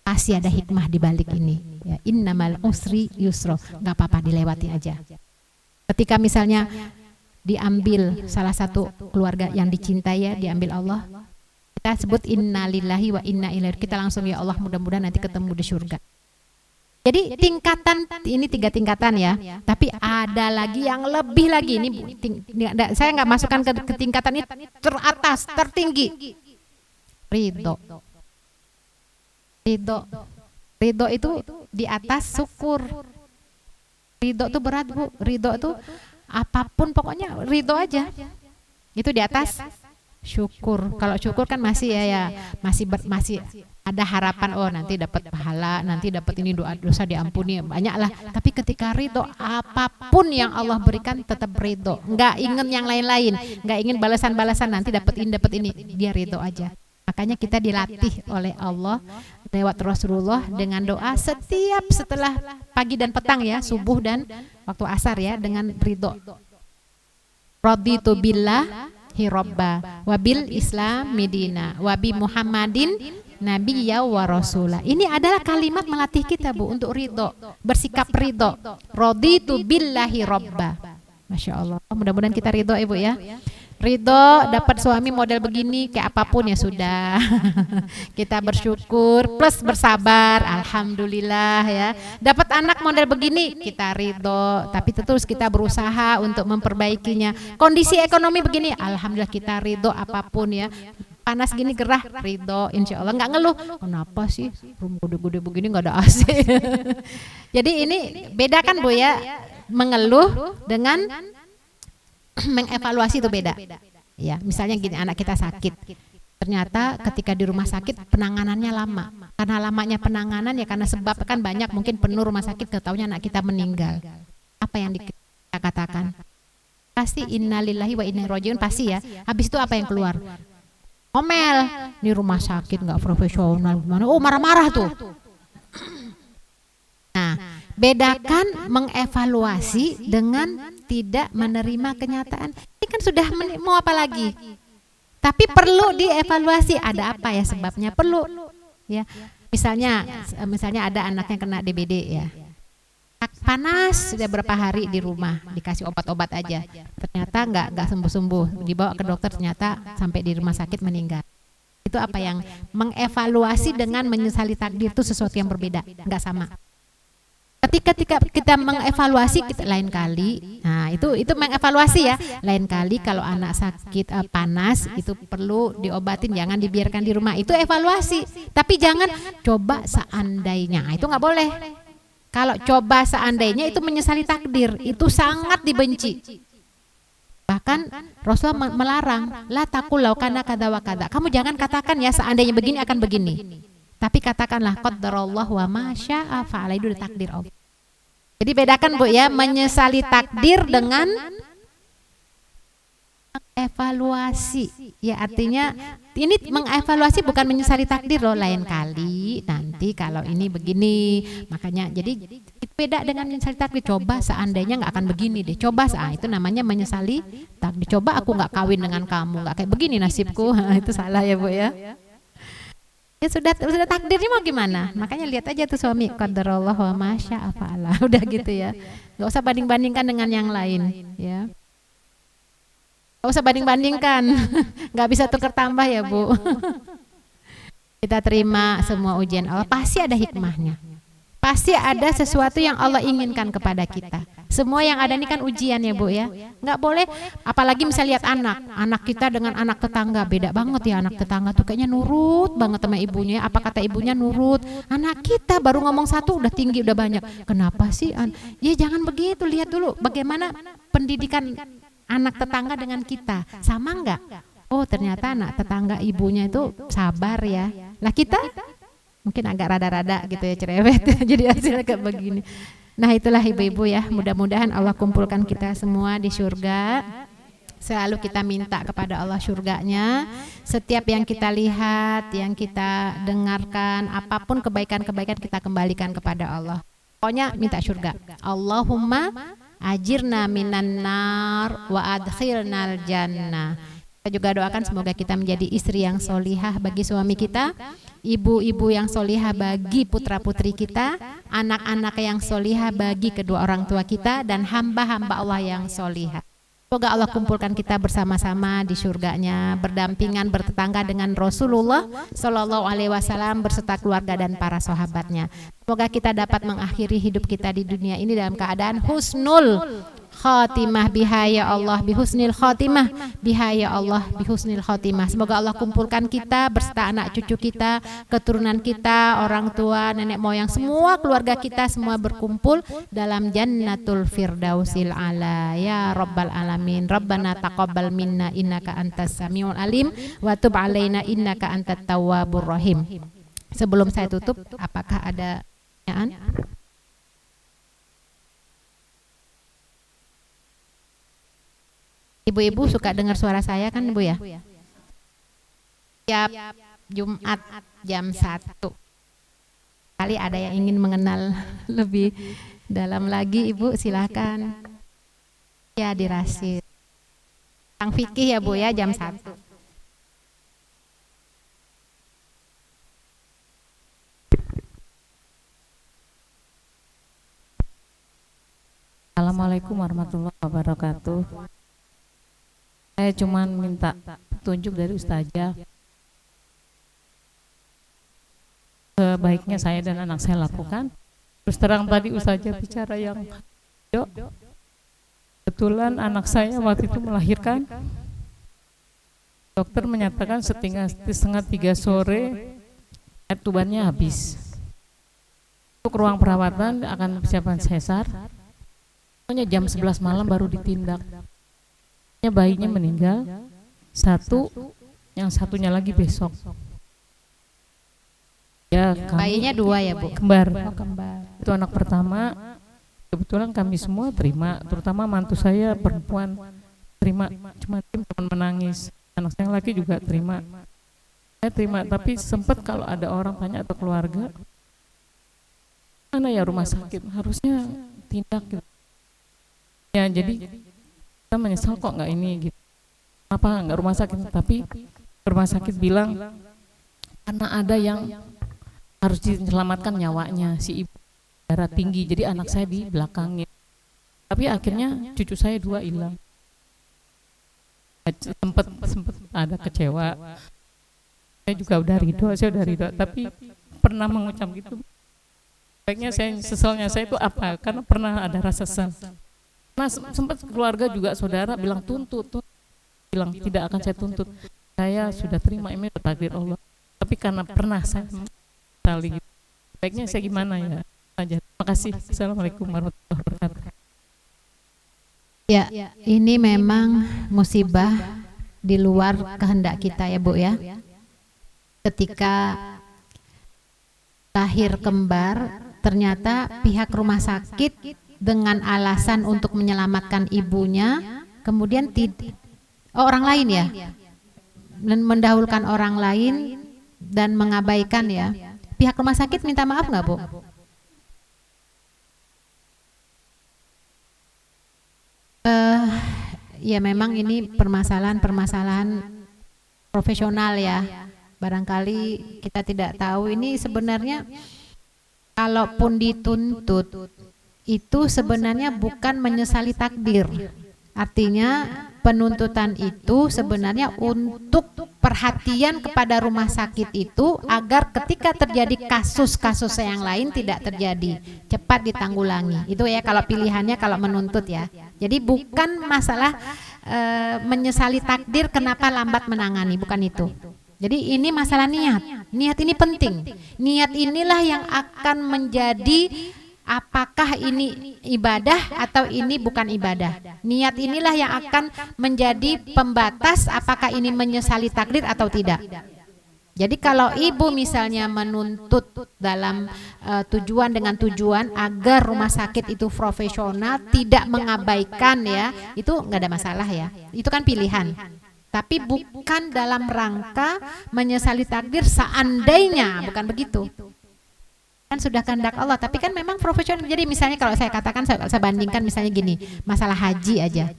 pasti ada hikmah di balik ini. Ya, innamal usri yusra, nggak apa-apa, dilewati aja. Ketika misalnya diambil salah satu keluarga yang dicintai, ya, diambil Allah, kita sebut innalillahi wa inna ilaihi, kita langsung, ya Allah, mudah-mudahan nanti ketemu di surga. Jadi tingkatan ini 3 tingkatan, ya. Tapi ada lagi yang lebih lagi. Ini saya nggak masukkan ke tingkatan ini teratas, tertinggi. Ridho itu di atas syukur. Ridho itu berat, Bu. Ridho itu apapun, pokoknya ridho aja. Itu di atas syukur. Kalau syukur kan masih masih ada harapan, oh nanti dapat pahala, nanti dapat ini, dosa diampuni, banyak lah. Tapi ketika ridho, apapun yang Allah berikan tetap ridho, nggak ingin yang lain-lain, nggak ingin balasan-balasan, nanti dapat ini, dia ridho aja. Makanya kita dilatih oleh Allah lewat Rasulullah dengan doa setiap setelah pagi dan petang, ya, subuh dan waktu asar, ya, dengan ridho. Raditu billahi robba wabil islam midina wabi Muhammadin Nabiya wa Rasulah. Ini adalah kalimat melatih kita, Bu, untuk ridho, bersikap ridho. Raditu billahi robba. Masya Allah. Mudah-mudahan kita ridho, Ibu, ya. Ridho dapat suami model begini, kayak apapun ya sudah. Kita bersyukur plus bersabar, alhamdulillah, ya. Dapat anak model begini, kita ridho, tapi terus kita berusaha untuk memperbaikinya. Kondisi ekonomi begini, alhamdulillah kita ridho apapun, ya. Panas gini gerah, ridho, insya Allah, nggak ngeluh. Kenapa sih rumah gede-gede begini nggak ada AC? Jadi ini bedakan, Bu, ya, mengeluh dengan mengevaluasi itu beda. Ya, misalnya gini, anak kita sakit. Ternyata ketika di rumah sakit penanganannya lama. Karena lamanya penanganan, ya karena sebab kan banyak, mungkin penuh rumah sakit, ketahuinya anak kita meninggal. Apa yang kita katakan? Pasti innalillahi wa inna ilaihi rajiun, pasti, ya. Habis itu apa yang keluar? Ngomel, ini rumah sakit nggak profesional, gimana? Oh, marah-marah tuh. Nah, bedakan mengevaluasi dengan tidak menerima kenyataan. Ini kan sudah mau apa lagi? Tapi perlu dievaluasi, ada apa ya sebabnya? Perlu, ya. Misalnya ada anak yang kena DBD, ya. Panas sudah berapa hari di rumah, dikasih obat-obat aja, ternyata nggak sembuh-sembuh, dibawa ke dokter, ternyata sampai di rumah sakit meninggal. Itu apa yang mengevaluasi dengan menyesali takdir, itu sesuatu yang berbeda, nggak sama. Ketika kita mengevaluasi, kita lain kali, nah itu mengevaluasi, ya, lain kali kalau anak sakit panas itu perlu diobatin, jangan dibiarkan di rumah, itu evaluasi. Tapi jangan coba seandainya, itu nggak boleh. Kalau coba seandainya itu menyesali takdir, itu sangat dibenci. Bahkan Rasulullah melarang, la taqul law kana kadza wa kadza. Kamu jangan katakan, ya, seandainya begini akan begini. Tapi katakanlah qadarullah wa ma syaa fa'ala, itu udah takdir Allah. Jadi bedakan Bu ya, menyesali takdir dengan evaluasi. Ya artinya ini mengevaluasi bukan menyesali takdir loh, lain kali nanti kalau ini begini. Makanya jadi beda dengan menyesali takdir. Coba seandainya nggak akan begini deh. Coba itu namanya menyesali takdir. Coba aku nggak kawin dengan kamu, nggak kayak begini nasibku. Itu salah ya Bu ya. Ya sudah takdirnya mau gimana? Makanya lihat aja tuh suami, qadarullah wa ma syaa fa'ala. Udah gitu ya. Nggak usah banding-bandingkan dengan yang lain ya. Nggak usah banding-bandingkan. Nggak bisa tukar tambah ya Bu. Kita terima semua ujian Allah, pasti ada hikmahnya. Pasti ada sesuatu yang Allah inginkan kepada kita. Semua yang ada ini kan ujian ya Bu ya. Nggak boleh, apalagi misalnya lihat anak kita dengan anak tetangga, beda banget ya. Anak tetangga tuh kayaknya nurut banget sama ibunya. Apa kata ibunya nurut. Anak kita baru ngomong satu udah tinggi, udah banyak. Kenapa sih? Ya jangan begitu, lihat dulu bagaimana pendidikan anak tetangga dengan kita. Sama nggak? Oh ternyata anak tetangga ibunya itu sabar ya. Lah kita mungkin agak rada-rada gitu ya, cerewet. Jadi hasilnya kayak begini. Nah itulah ibu-ibu ya, mudah-mudahan Allah kumpulkan kita semua di surga. Selalu kita minta kepada Allah surganya. Setiap yang kita lihat, yang kita dengarkan, apapun kebaikan-kebaikan kita kembalikan kepada Allah. Pokoknya minta surga. Allahumma ajirna minan nar wa adkhilnal jannah. Kita juga doakan semoga kita menjadi istri yang solihah bagi suami kita, ibu-ibu yang solihah bagi putra-putri kita, anak-anak yang solihah bagi kedua orang tua kita, dan hamba-hamba Allah yang solihah. Semoga Allah kumpulkan kita bersama-sama di surganya, berdampingan, bertetangga dengan Rasulullah Shallallahu Alaihi Wasallam berserta keluarga dan para sahabatnya. Semoga kita dapat mengakhiri hidup kita di dunia ini dalam keadaan husnul khatimah biha ya Allah, bihusnil khatimah biha ya Allah, bihusnil khatimah. Semoga Allah kumpulkan kita berserta anak cucu kita, keturunan kita, orang tua, nenek moyang, semua keluarga kita semua berkumpul dalam jannatul firdausil ala ya rabbal alamin. Rabbana taqabbal minna innaka antas samiul alim wa tub alaina innaka antat tawwabur rahim. Sebelum saya tutup, apakah ada pertanyaan? Ibu-ibu suka dengar suara saya kan Bu ya? Tiap Jumat jam 1. Kali ada yang ingin mengenal lebih dalam lagi, Ibu silakan. Ya di Rasid. Tentang fikih ya Bu ya, jam 1. Assalamualaikum warahmatullahi wabarakatuh. Saya cuma minta petunjuk dari Ustazah. Sebaiknya saya dan anak saya lakukan. Terus terang tadi Ustazah bicara yang kebetulan anak saya waktu itu melahirkan. Dokter menyatakan setengah 3 sore air tubannya habis. Untuk ruang perawatan akan persiapan sesar. Pokoknya jam 11 malam baru ditindak. Bayinya meninggal, satu, yang satunya lagi besok. Ya, bayinya 2 ya Bu? Kembar. Oh, kembar. Itu anak pertama. Kebetulan kami semua terima, terutama mantu saya perempuan terima, cuma menangis. Anak saya yang laki juga terima. Saya terima, tapi sempat kalau ada orang tanya atau keluarga, mana ya rumah sakit, harusnya tindak gitu. Ya jadi kita menyesal kok nggak ini gitu. Kenapa nggak rumah sakit? Tapi rumah sakit bilang karena ada yang harus diselamatkan nyawanya si ibu darah tinggi, jadi anak saya di belakangnya. Tapi akhirnya cucu saya 2 hilang. Sempat ada kecewa. Saya juga udah ridho, tapi pernah mengucap gitu. Baiknya saya sesalnya saya itu apa? Karena pernah ada rasa sesal. Nah sempat keluarga juga saudara bilang tuntut, bilang tidak akan saya tuntut. Saya sudah terima ini takdir Allah. Tapi karena pernah saya sekali gitu. Baiknya saya gimana ya? Terima kasih. Assalamualaikum warahmatullahi wabarakatuh. Ya, ini memang musibah di luar kehendak kita ya Bu ya. Ketika lahir kembar, ternyata pihak rumah sakit dengan alasan untuk menyelamatkan ibunya, kemudian orang lain ya, dan mendahulukan orang lain dan mengabaikan ya. Pihak rumah sakit minta maaf nggak, Bu? Ya memang ini permasalahan profesional ya. Barangkali kita tidak tahu ini sebenarnya kalaupun dituntut itu sebenarnya bukan menyesali takdir. Artinya penuntutan itu sebenarnya untuk perhatian kepada rumah sakit itu agar ketika terjadi kasus-kasus yang lain tidak terjadi, cepat ditanggulangi. Itu ya kalau pilihannya kalau menuntut ya. Jadi bukan masalah menyesali takdir kenapa lambat menangani, bukan itu. Jadi ini masalah niat. Niat ini penting. Niat inilah yang akan menjadi apakah ini ibadah atau ini bukan ibadah. Niat inilah yang akan menjadi pembatas apakah ini menyesali takdir atau tidak. Jadi kalau ibu misalnya menuntut dalam tujuan dengan tujuan agar rumah sakit itu profesional, tidak mengabaikan ya, itu nggak ada masalah ya. Itu kan pilihan. Tapi bukan dalam rangka menyesali takdir seandainya, bukan begitu. Kan sudah kehendak Allah, tapi kan memang profesional. Jadi misalnya kalau saya katakan, saya bandingkan misalnya gini, masalah haji aja.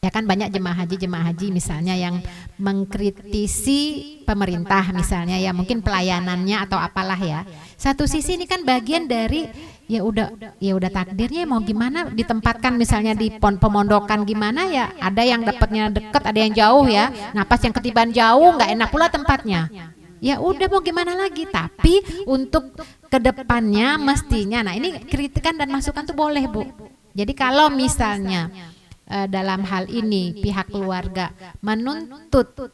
Ya kan banyak jemaah haji misalnya yang mengkritisi pemerintah misalnya ya, mungkin pelayanannya atau apalah ya. Satu sisi ini kan bagian dari ya udah takdirnya, mau gimana ditempatkan misalnya di pemondokan gimana ya, ada yang dapatnya dekat, ada yang jauh ya. Nah pas yang ketiban jauh nggak enak pula tempatnya. Ya udah mau gimana lagi, tapi untuk kedepannya mestinya, nah ini kritikan dan masukan tuh boleh, Bu. Jadi kalau misalnya dalam hal ini pihak keluarga menuntut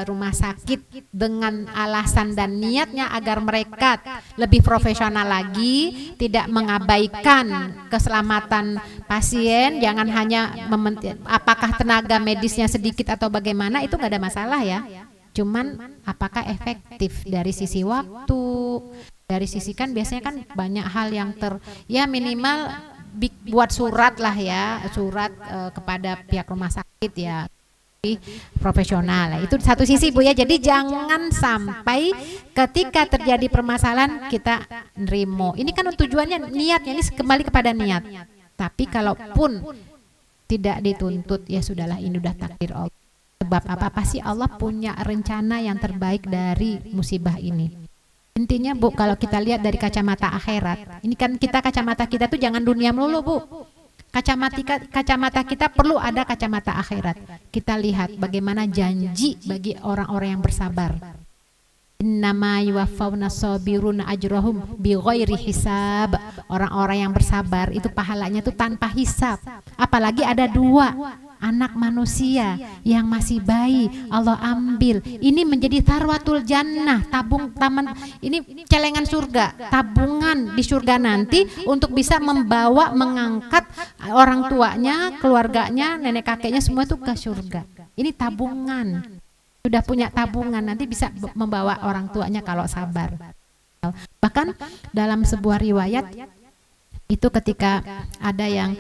rumah sakit dengan alasan dan niatnya agar mereka lebih profesional lagi, tidak mengabaikan keselamatan pasien, jangan hanya apakah tenaga medisnya sedikit atau bagaimana, itu nggak ada masalah ya. Cuman apakah efektif dari sisi waktu, dari sisi kan biasanya kan banyak hal yang ya minimal buat surat lah ya, surat kepada pihak rumah sakit ya, profesional. Itu satu sisi Bu ya. Jadi jangan sampai ketika terjadi permasalahan kita nerimo. Ini kan tujuannya niatnya, ini kembali kepada niat. Tapi kalaupun tidak dituntut ya sudahlah, ini udah takdir Allah. Sebab apa? Pasti Allah punya rencana yang terbaik dari musibah ini. Intinya Bu, kalau kita lihat dari kacamata akhirat, ini kan kacamata kita tuh jangan dunia melulu Bu. Kacamata kita perlu ada kacamata akhirat. Kita lihat bagaimana janji bagi orang-orang yang bersabar. Innama yuwaffawna sabiruna ajrahum bighairi hisab. Orang-orang yang bersabar itu pahalanya tuh tanpa hisab. Apalagi ada dua anak manusia yang masih bayi, Allah ambil. Ini menjadi tarwatul jannah, taman ini celengan surga, tabungan di surga nanti untuk bisa membawa, mengangkat orang tuanya, keluarganya, nenek kakeknya semua itu ke surga. Ini tabungan. Sudah punya tabungan, nanti bisa membawa orang tuanya kalau sabar. Bahkan dalam sebuah riwayat itu ketika ada yang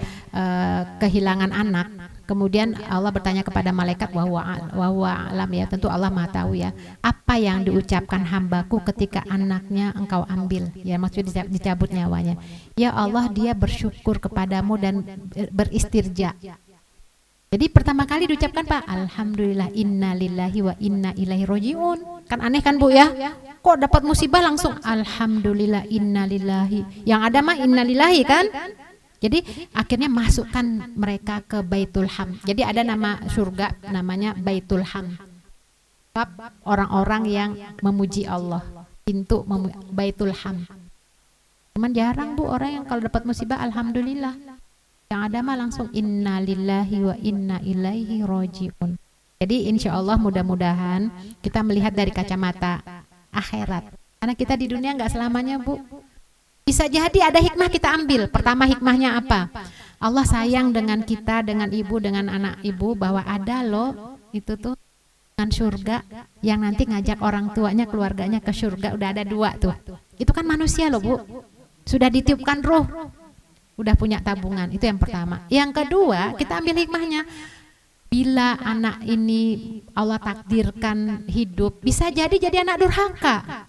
kehilangan anak, kemudian Allah bertanya kepada malaikat, wahwa alam ya, tentu Allah Maha tahu ya, apa yang diucapkan hambaku ketika anaknya engkau ambil, ya maksudnya dicabut nyawanya. Ya Allah, dia bersyukur kepadamu dan beristirja. Jadi pertama kali diucapkan Pak, alhamdulillah inna lillahi wa inna ilaihi rojiun. Kan aneh kan Bu ya? Kok dapat musibah langsung alhamdulillah inna lillahi. Yang ada mah inna lillahi kan? Jadi akhirnya masukkan mereka ke Baitul Ham. Jadi ada nama surga namanya Baitul Ham. Orang-orang yang memuji Allah. Pintu Baitul Ham. Cuman jarang Bu orang yang kalau dapat musibah alhamdulillah. Yang ada mah langsung inna lillahi wa inna ilaihi rojiun. Jadi insya Allah mudah-mudahan kita melihat dari kacamata akhirat. Karena kita di dunia nggak selamanya Bu. Bisa jadi ada hikmah kita ambil. Pertama hikmahnya apa? Allah sayang dengan kita, dengan ibu, dengan anak ibu, bahwa ada loh itu tuh dengan surga yang nanti ngajak orang tuanya, keluarganya ke surga. Udah ada dua tuh. Itu kan manusia loh Bu, sudah ditiupkan roh, udah punya tabungan. Itu yang pertama. Yang kedua, kita ambil hikmahnya. Bila anak ini Allah takdirkan hidup, bisa jadi anak durhaka.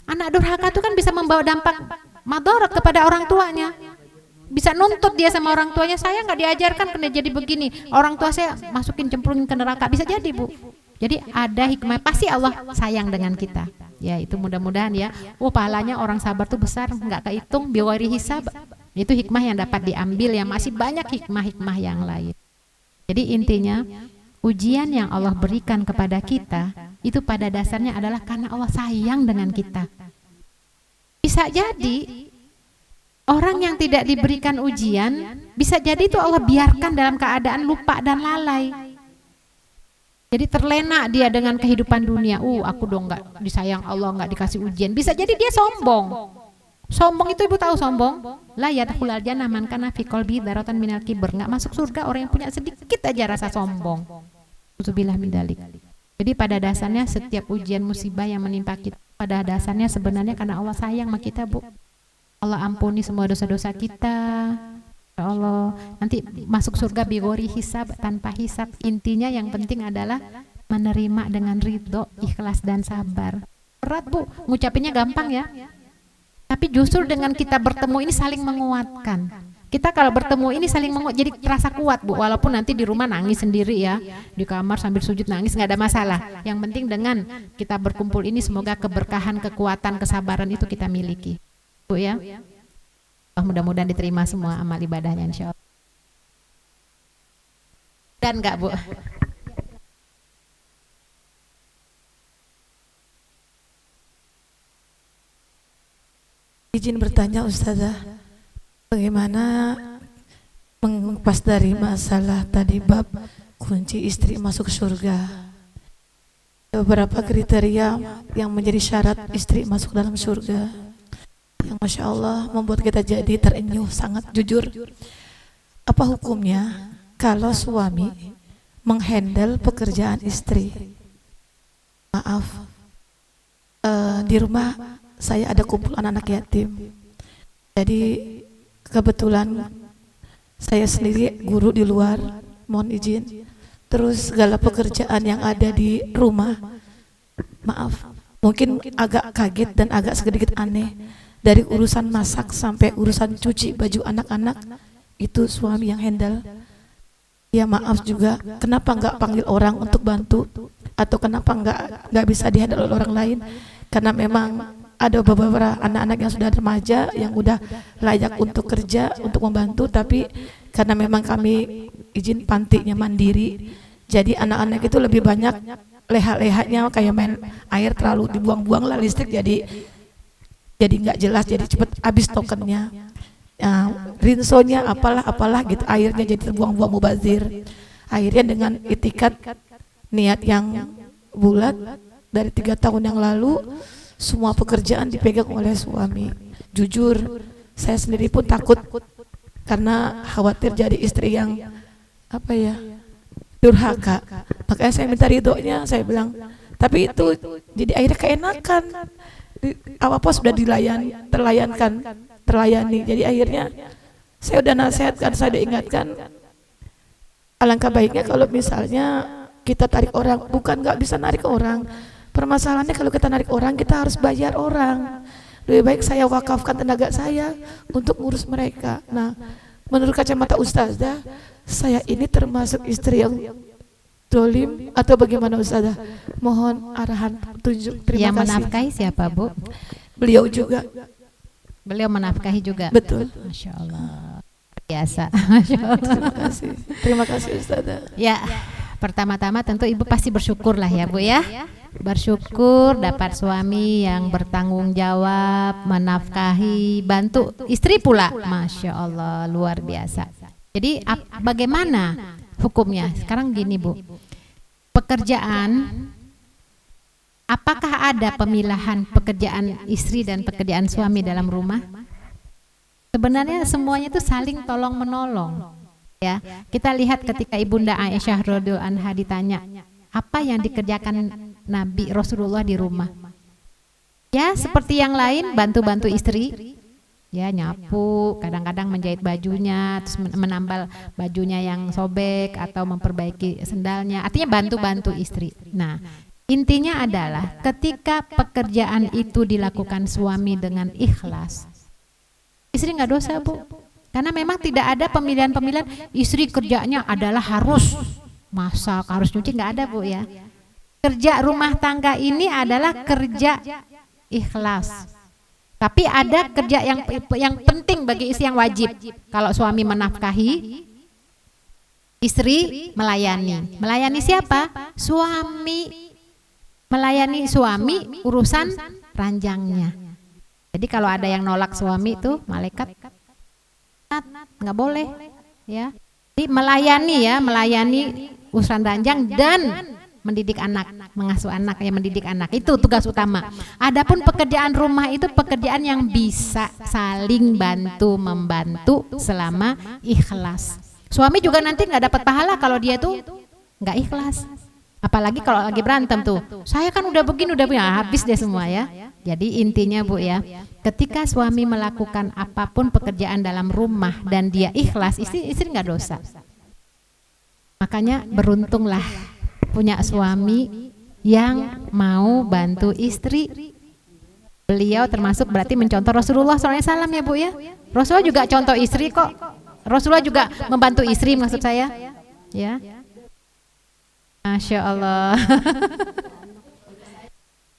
Anak durhaka itu kan bisa membawa dampak madarat kepada orang tuanya. Bisa nuntut dia sama orang tuanya, saya nggak diajarkan kena jadi begini, orang tua saya masukin cemplungin ke neraka, bisa jadi Bu. Jadi ada hikmah, pasti Allah sayang dengan kita. Ya itu mudah-mudahan ya. Pahalanya orang sabar tuh besar, nggak kehitung, biwari hisab. Itu hikmah yang dapat diambil, yang masih banyak hikmah-hikmah yang lain. Jadi intinya ujian yang Allah berikan kepada kita itu pada dasarnya adalah karena Allah sayang dengan kita. Bisa jadi orang yang tidak diberikan ujian, bisa jadi itu Allah biarkan dalam keadaan lupa dan lalai. Jadi terlena dia dengan kehidupan dunia. Aku dong nggak disayang Allah, nggak dikasih ujian. Bisa jadi dia sombong. Sombong itu ibu tahu sombong? La yadkhulul jannah man kana fi qalbi dzaratan minal kibr. Enggak masuk surga orang yang punya sedikit aja rasa sombong. Uzubillah min dzalik. Jadi pada dasarnya setiap ujian musibah yang menimpa kita pada dasarnya sebenarnya karena Allah sayang sama kita, Bu. Allah ampuni semua dosa-dosa kita. Ya Allah, nanti masuk surga bigori hisab, tanpa hisab. Intinya yang penting adalah menerima dengan ridho, ikhlas dan sabar. Berat, Bu, ngucapinnya gampang ya. Tapi justru dengan kita bertemu ini saling menguatkan. Kita kalau bertemu ini saling menguat, jadi terasa kuat Bu. Walaupun nanti di rumah nangis sendiri ya, di kamar sambil sujud nangis, nggak ada masalah. Yang penting dengan kita berkumpul ini semoga keberkahan, kekuatan, kesabaran itu kita miliki, Bu ya. Mudah-mudahan diterima semua amal ibadahnya insya Allah. Dan enggak Bu? Izin bertanya Ustazah, bagaimana mengupas dari masalah tadi bab kunci istri masuk surga? Beberapa kriteria yang menjadi syarat istri masuk dalam surga, yang Masya Allah membuat kita jadi terenyuh, sangat jujur. Apa hukumnya kalau suami menghandle pekerjaan istri? Maaf, di rumah saya ada kumpul anak-anak yatim. Jadi kebetulan saya sendiri guru di luar, mohon izin. Terus segala pekerjaan yang ada di rumah, maaf, mungkin agak kaget dan agak sedikit aneh. Dari urusan masak sampai urusan cuci baju anak-anak, itu suami yang handle. Ya maaf juga, kenapa nggak panggil orang untuk bantu? Atau kenapa nggak bisa dihandle oleh orang lain? Karena memang ada beberapa anak-anak yang sudah remaja yang udah layak untuk kerja, untuk membantu, tapi karena memang kami izin pantinya mandiri, jadi anak-anak itu lebih banyak leha-lehanya kayak main air, terlalu dibuang-buang lah listrik, jadi nggak jelas, jadi cepet habis tokennya, rinsonya apalah gitu, airnya jadi terbuang-buang mubazir. Akhirnya dengan itikat niat yang bulat dari 3 tahun yang lalu, semua pekerjaan dipegang oleh suami. Jujur, saya sendiri pun takut karena khawatir jadi istri yang durhaka. Makanya saya minta ridhonya, saya bilang. Tapi itu jadi akhirnya keenakan. Apa sudah terlayani. Jadi akhirnya saya udah nasihatkan, saya udah ingatkan. Alangkah baiknya kalau misalnya kita tarik orang, bukan nggak bisa narik orang. Permasalahannya kalau kita narik orang, kita harus bayar orang. Lebih baik saya wakafkan tenaga saya untuk ngurus mereka. Nah, menurut kacamata Ustazah, saya ini termasuk istri yang dolim atau bagaimana Ustazah? Mohon arahan petunjuk. Terima kasih. Yang menafkahi siapa Bu? Beliau juga. Beliau menafkahi juga. Betul. Masya Allah. Biasa. Masya Allah. Terima kasih Ustazah. Ya, pertama-tama tentu Ibu pasti bersyukur lah ya Bu ya. Bersyukur dapat suami yang bertanggung jawab, menafkahi, bantu istri pula. Masya Allah, luar biasa. Jadi bagaimana hukumnya? Sekarang gini Bu, pekerjaan, apakah ada pemilahan pekerjaan istri dan pekerjaan suami dalam rumah? Sebenarnya semuanya itu saling tolong menolong. Ya, kita lihat ketika Ibunda Aisyah radhiyallahu anha ditanya, apa yang dikerjakan Nabi Rasulullah di rumah? Ya seperti yang lain, bantu-bantu istri, ya nyapu, kadang-kadang menjahit bajunya, terus menambal bajunya yang sobek atau memperbaiki sendalnya. Artinya bantu-bantu istri. Nah, intinya adalah ketika pekerjaan itu dilakukan suami dengan ikhlas, istri nggak dosa, Bu. Karena memang tidak ada pemilihan-pemilihan istri kerjanya adalah harus masak, harus nyuci, nggak ada, Bu ya. Kerja rumah tangga ini adalah kerja ikhlas. Tapi ada kerja yang penting bagi istri yang wajib. Kalau suami menafkahi, istri melayani. Melayani siapa? Suami. Melayani suami urusan ranjangnya. Jadi kalau ada yang nolak suami itu malaikat nggak boleh, ya. Jadi melayani urusan ranjang dan mendidik anak, mengasuh anak, ya mendidik anak, itu tugas utama. Adapun pekerjaan rumah itu pekerjaan yang bisa saling bantu membantu selama ikhlas. Suami juga nanti nggak dapat pahala kalau dia tuh nggak ikhlas. Apalagi kalau lagi berantem tuh, saya kan udah begini, habis deh semua ya. Jadi intinya, Bu ya, ketika suami melakukan apapun pekerjaan dalam rumah dan dia ikhlas, istri nggak dosa. Makanya beruntunglah punya suami yang mau bantu istri. Beliau termasuk berarti mencontoh Rasulullah SAW ya, Bu ya. Rasulullah juga contoh istri kok. Rasulullah juga membantu istri, maksud saya. Ya. Masya Allah.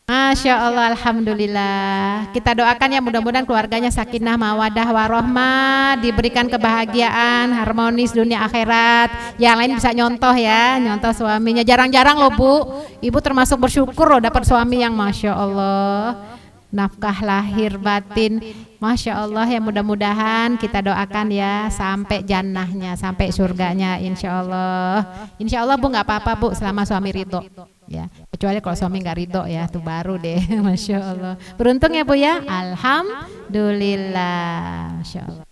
Masya Allah, alhamdulillah. Kita doakan ya mudah-mudahan keluarganya sakinah, mawadah, warohmah, diberikan kebahagiaan, harmonis dunia akhirat. Yang lain bisa nyontoh ya, nyontoh suaminya. Jarang-jarang loh, Bu. Ibu termasuk bersyukur loh dapat suami yang Masya Allah. Nafkah lahir batin, Masya Allah ya, mudah-mudahan kita doakan ya sampai jannahnya, sampai surganya, insya Allah. Insya Allah, Bu, nggak apa-apa, Bu, selama suami ridho ya, kecuali kalau suami nggak ridho ya, itu baru deh. Masya Allah, beruntung ya, Bu ya. Alhamdulillah, Masya Allah.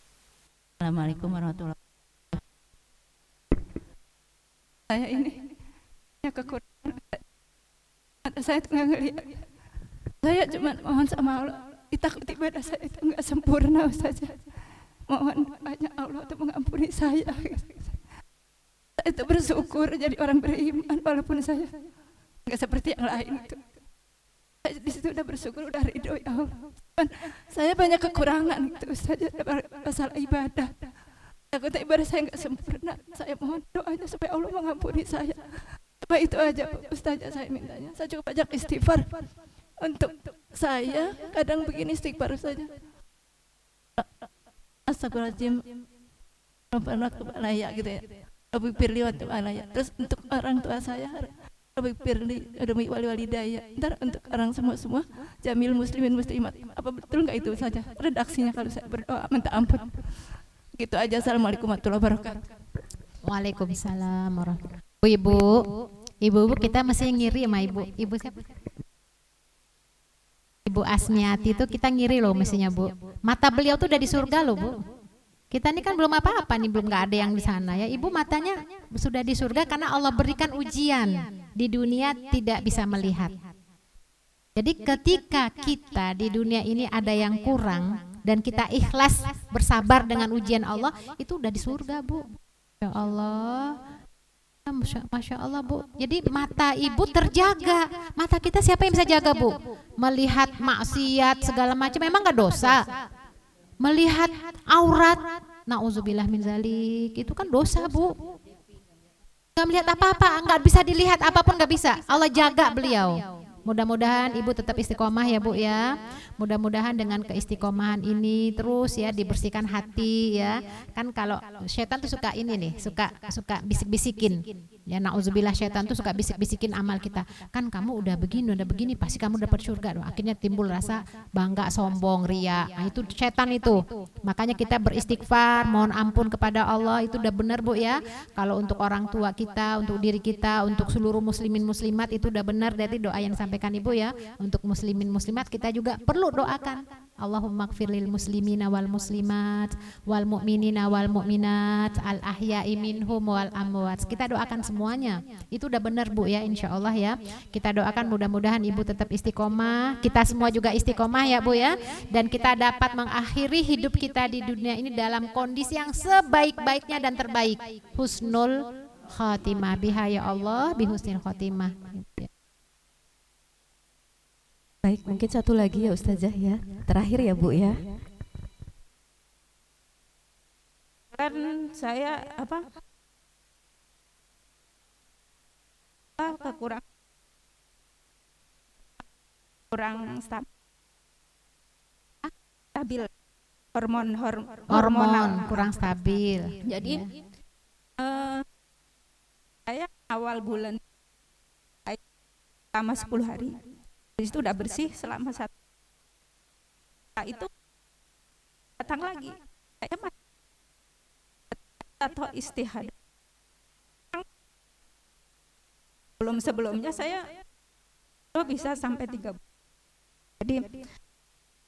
Assalamualaikum warahmatullahi wabarakatuh. Saya ini ya kekurangan, saya nggak ngelihat. Saya cuma mohon sama Allah, ditakuti ibadah saya itu nggak sempurna saja. Mohon banyak Allah untuk mengampuni saya. Saya itu bersyukur jadi orang beriman walaupun saya nggak seperti yang lain itu. Saya di situ udah bersyukur, udah ridho ya Allah. Cuman saya banyak kekurangan itu saja masalah ibadah. Takutnya ibadah saya nggak sempurna. Saya mohon doanya supaya Allah mengampuni saya. Cuma itu aja, Ustazah, saya mintanya. Saya cukup banyak istighfar. Untuk saya kadang begini istighfar saja. Astagfirullahaladzim, pernah kebalaya gitu ya. Lebih pirli untuk alaya. Terus untuk orang tua saya lebih pirli demi wali daya. Ntar untuk orang semua jamil muslimin muslimat. Apa betul nggak itu saja redaksinya kalau saya berdoa minta ampun. Gitu aja. Assalamualaikum warahmatullahi wabarakatuh. Waalaikumsalam warahmatullahi wabarakatuh. Ibu kita masih ngiri sama ibu siapa? Ibu Asmiati itu kita ngiri loh mestinya, Bu. Mata beliau tuh udah di surga loh, Bu. Kita ini kan belum apa-apa nih, belum nggak ada yang di sana ya. Ibu matanya sudah di surga karena Allah berikan ujian. Di dunia tidak bisa melihat. Jadi ketika kita di dunia ini ada yang kurang dan kita ikhlas bersabar dengan ujian Allah, itu udah di surga, Bu. Ya Allah. Masya Allah, Bu. Jadi mata ibu terjaga. Mata kita siapa yang bisa jaga, Bu? Melihat maksiat segala macam memang nggak dosa. Melihat aurat, nauzubillah min zalik, itu kan dosa, Bu. Nggak melihat apa-apa, nggak bisa dilihat apapun, nggak bisa. Allah jaga beliau. Mudah-mudahan ibu tetap istiqomah ya, Bu ya. Mudah-mudahan dengan keistiqomahan ini terus ya dibersihkan hati ya. Kan kalau setan tuh suka ini nih, suka bisik-bisikin. Ya nauzubillah, setan tuh suka bisik-bisikin amal kita. Kan kamu udah begini pasti kamu dapat surga. Akhirnya timbul rasa bangga, sombong, ria. Nah, itu setan itu. Makanya kita beristighfar, mohon ampun kepada Allah, itu udah benar, Bu ya. Kalau untuk orang tua kita, untuk diri kita, untuk seluruh muslimin muslimat itu udah benar dari doa yang disampaikan Ibu ya. Untuk muslimin muslimat kita juga perlu doakan. Allahumma gfir lil muslimina wal muslimat wal mu'minina wal mu'minat al ahya'i minhum wal amwat. Kita doakan semuanya. Itu udah benar Bu ya, insya Allah ya. Kita doakan mudah-mudahan Ibu tetap istiqomah, kita semua juga istiqomah ya Bu ya, dan kita dapat mengakhiri hidup kita di dunia ini dalam kondisi yang sebaik-baiknya dan terbaik. Husnul khatimah biha ya Allah, bihusnil khatimah. Baik, mungkin satu lagi ya Ustazah ya. Terakhir ya Bu ya. Kan saya kurang stabil hormon kurang stabil. Jadi saya awal bulan selama 10 hari. Di situ udah bersih selama 1. Setelah itu datang lagi. Saya masih atau istihadah. Sebelumnya saya bisa sampai 3 bulan. Jadi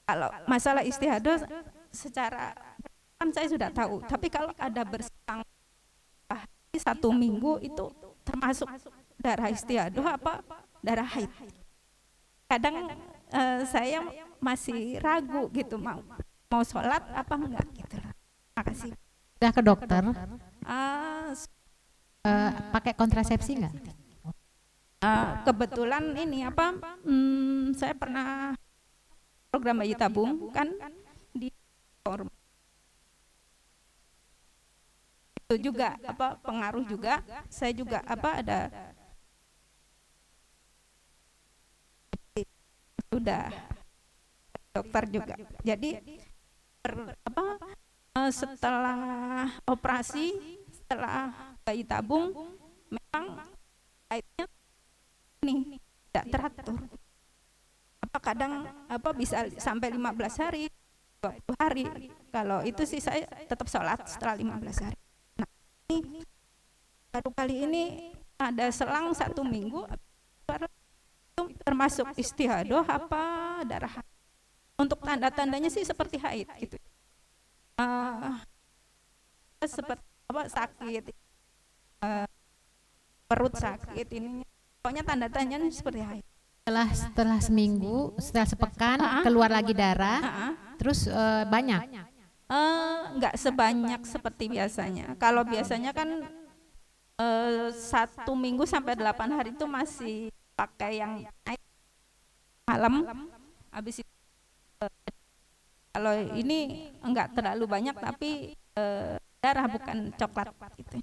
kalau masalah istihadah secara kan saya sudah tahu. Tapi kalau ada berselang 1 minggu itu termasuk darah istihadah apa darah haid. Kadang saya masih ragu gitu mau sholat apa enggak gitu. Makasih. Udah ke dokter? Pakai kontrasepsi enggak? Kebetulan ini saya pernah program bayi tabung kan di forum. Itu juga pengaruh juga. Saya juga ada sudah dokter juga. Jadi setelah operasi, setelah bayi tabung, memang haidnya ini tidak teratur. Kadang bisa sampai 15 hari, 20 hari. Kalau itu sih saya tetap sholat setelah 15 hari. Nah, ini baru kali ini ada selang 1 minggu termasuk istihadah apa darah. Untuk tanda-tandanya sih seperti haid gitu. Seperti sakit, perut sakit ini. Pokoknya tanda-tandanya seperti haid. Setelah seminggu, setelah sepekan keluar lagi darah, terus banyak. Enggak sebanyak seperti biasanya. Kalau biasanya kan 1 minggu sampai 8 hari itu masih pakai yang naik malam, habis itu kalau ini enggak terlalu banyak tapi darah bukan coklat gitu.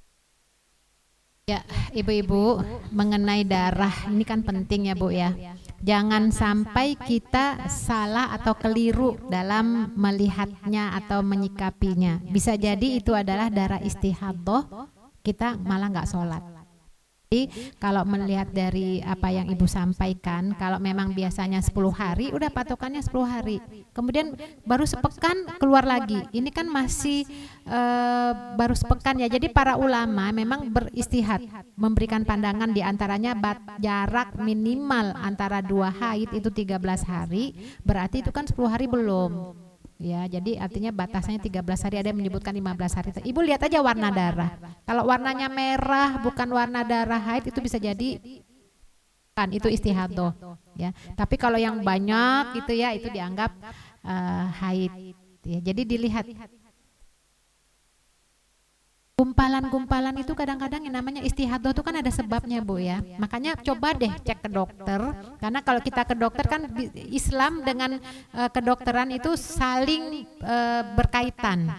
Ya, ibu-ibu, mengenai darah ini kan penting ya Bu ya. Jangan sampai kita salah atau keliru dalam melihatnya atau menyikapinya. Bisa jadi itu adalah darah istihadah, kita malah nggak sholat. Jadi kalau melihat dari apa yang Ibu sampaikan, kalau memang biasanya 10 hari, udah patokannya 10 hari. Kemudian baru sepekan keluar lagi. Ini kan masih baru sepekan ya. Jadi para ulama memang beristihad, memberikan pandangan diantaranya jarak minimal antara 2 haid itu 13 hari, berarti itu kan 10 hari belum. Ya, jadi artinya batasnya 13 hari, ada yang menyebutkan 15 hari. Ibu lihat aja warna darah. Kalau warnanya merah bukan warna darah haid itu bisa jadi kan itu istihadah ya. Tapi kalau yang banyak gitu ya itu dianggap haid ya. Jadi dilihat gumpalan-gumpalan itu kadang-kadang yang namanya istihadah itu kan ada sebabnya Bu ya. Makanya coba deh cek ke dokter, karena kalau kita ke dokter kan Islam dengan kedokteran itu saling berkaitan.